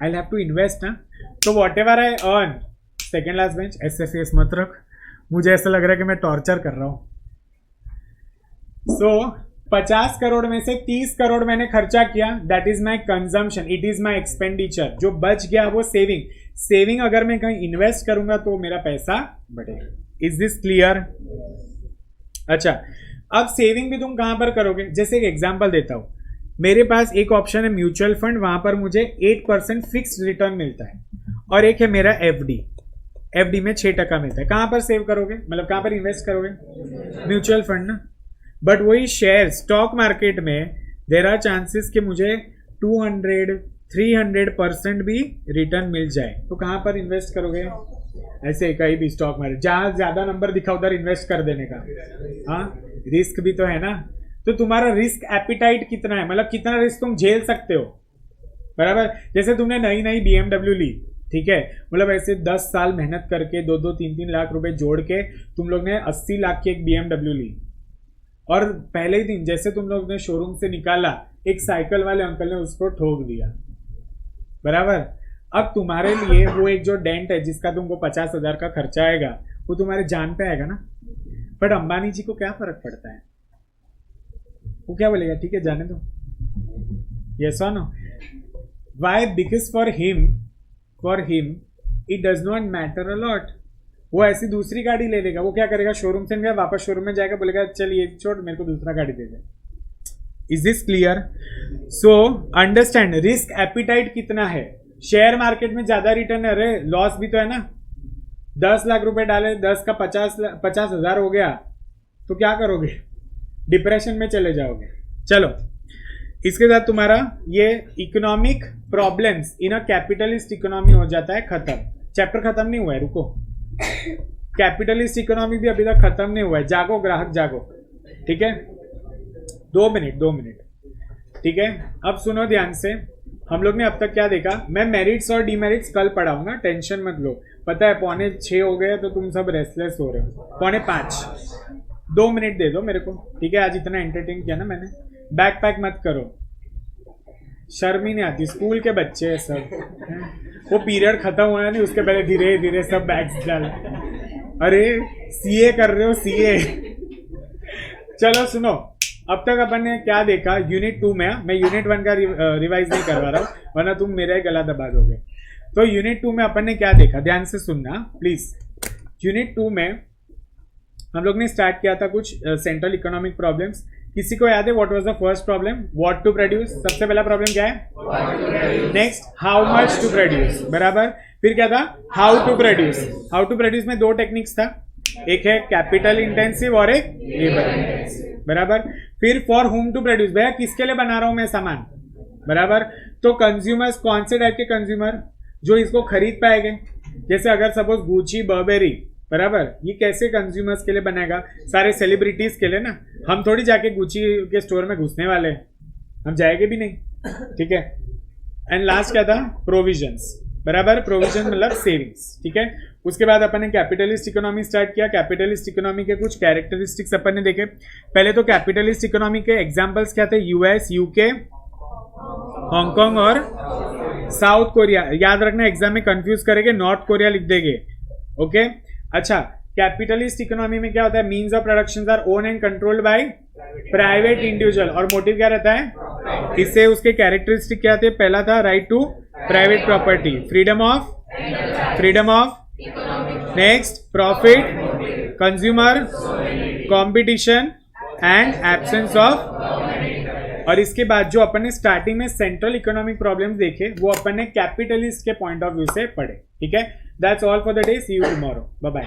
आई हैव टू इन्वेस्ट ना। तो what ever I earn, second last bench, SFS मत रख, मुझे ऐसा लग रहा है कि मैं टॉर्चर कर रहा हूँ। सो 50 करोड़ में से 30 करोड़ मैंने खर्चा किया, that is my consumption, it is my expenditure. जो बच गया वो सेविंग। सेविंग अगर मैं कहीं इन्वेस्ट करूंगा तो मेरा पैसा बढ़ेगा। Is this clear? अच्छा, अब सेविंग भी तुम कहां पर करोगे? जैसे एक एग्जांपल देता हूं, मेरे पास एक ऑप्शन है म्यूचुअल फंड, वहां पर मुझे 8% फिक्स्ड रिटर्न मिलता है, और एक है मेरा एफडी, एफडी में 6% मिलता है। कहां पर सेव करोगे, मतलब कहां पर इन्वेस्ट करोगे? म्यूचुअल फंड ना। बट वही शेयर स्टॉक मार्केट में देर आर चांसेस कि मुझे 200-300% भी रिटर्न मिल जाए। तो कहाँ पर इन्वेस्ट करोगे? ऐसे कहीं भी स्टॉक मार्केट, जहाँ ज्यादा नंबर दिखा उधर इन्वेस्ट कर देने का। हाँ, रिस्क भी तो है ना। तो तुम्हारा रिस्क एपिटाइट कितना है, मतलब कितना रिस्क तुम झेल सकते हो, बराबर। जैसे तुमने नई नई BMW ली, ठीक है, मतलब ऐसे 10 साल मेहनत करके 2-2, 3-3 लाख रुपए जोड़ के तुम लोग ने 80 लाख की एक BMW ली, और पहले ही दिन जैसे तुम लोग ने शोरूम से निकाला, एक साइकिल वाले अंकल ने उसको ठोक दिया, बराबर। अब तुम्हारे लिए वो एक जो डेंट है जिसका तुमको 50,000 का खर्चा आएगा, वो तुम्हारे जान पे आएगा ना। बट अंबानी जी को क्या फर्क पड़ता है? वो क्या बोलेगा, ठीक है जाने दो, यस और no. Why? Because for him it does not matter a lot. वो ऐसी दूसरी गाड़ी ले लेगा। वो क्या करेगा, शोरूम से गया, वापस शोरूम में जाएगा, बोलेगा चल ये छोड़, मेरे को दूसरा गाड़ी दे दे। Is this clear? So understand risk appetite कितना है। शेयर मार्केट में ज्यादा रिटर्न है, अरे लॉस भी तो है ना। 10 लाख रुपए डाले, 10 का 50,000 हो गया, तो क्या करोगे? डिप्रेशन में चले जाओगे। चलो, इसके साथ तुम्हारा ये economic problems in a capitalist economy हो जाता है खत्म। चैप्टर खत्म नहीं हुआ है, रुको। कैपिटलिस्ट इकोनॉमी भी अभी तक खत्म नहीं हुआ है। जागो ग्राहक जागो, ठीक है। 2 मिनट, ठीक है। अब सुनो ध्यान से, हम लोग ने अब तक क्या देखा। मैं मेरिट्स और डीमेरिट्स कल पढ़ाऊंगा, टेंशन मत लो। पता है 4:45 हो गए तो तुम सब रेस्टलेस हो रहे हो। 4:45, 2 मिनट दे दो मेरे को, ठीक है। आज इतना एंटरटेन किया ना मैंने। बैक पैक मत करो, शर्म ही नहीं आती। स्कूल के बच्चे हैं सब। वो पीरियड खत्म होना नहीं, उसके पहले धीरे धीरे सब बैग्स डाल। अरे सीए कर रहे हो, सीए। चलो सुनो, अब तक अपन ने क्या देखा। यूनिट 2 में, मैं यूनिट 1 का रिवाइज नहीं करवा रहा हूँ, वरना तुम मेरा ही गला दबा दोगे। तो यूनिट 2 में अपन ने क्या देखा, ध्यान से सुनना प्लीज। यूनिट 2 में हम लोग ने स्टार्ट किया था कुछ सेंट्रल इकोनॉमिक प्रॉब्लम्स। किसी को याद है what was the first problem? What to produce. सबसे पहला प्रॉब्लम क्या है? Next how much to produce, बराबर। फिर क्या था? How to produce. How to produce में 2 टेक्निक्स था, एक है कैपिटल इंटेंसिव और एक लेबर इंटेंसिव, बराबर। फिर फॉर होम टू प्रोड्यूस, भैया किसके लिए बना रहा हूं मैं सामान, बराबर। तो कंज्यूमर्स, कौन से टाइप के कंज्यूमर जो इसको खरीद पाएंगे। जैसे अगर सपोज गुची, बर्बेरी, बराबर, ये कैसे कंज्यूमर्स के लिए बनाएगा? सारे सेलिब्रिटीज के लिए ना। हम थोड़ी जाके गुची के स्टोर में घुसने वाले हैं, हम जाएंगे भी नहीं, ठीक है। एंड लास्ट क्या था? प्रोविजंस, बराबर। प्रोविजन मतलब सेविंग्स, ठीक है। उसके बाद अपन ने कैपिटलिस्ट इकोनॉमी स्टार्ट किया। कैपिटलिस्ट इकोनॉमी के कुछ कैरेक्टरिस्टिक्स अपन ने देखे। पहले तो कैपिटलिस्ट इकोनॉमी के एग्जांपल्स क्या थे? यूएस, यूके, हांगकांग और साउथ कोरिया। याद रखना, एग्जाम में कंफ्यूज करेंगे, नॉर्थ कोरिया लिख देंगे, ओके। अच्छा, कैपिटलिस्ट इकोनॉमी में क्या होता है? Means of production our own and controlled by private individual, और मोटिव क्या रहता है? इससे उसके कैरेक्टरिस्टिक क्या थे? पहला था right to private property, freedom of next profit, consumer, competition and absence of. और इसके बाद जो अपन ने स्टार्टिंग में सेंट्रल इकोनॉमिक प्रॉब्लम्स देखे, वो अपन ने कैपिटलिस्ट के पॉइंट ऑफ व्यू से पढ़े, ठीक है। That's all for the day, see you tomorrow, bye bye.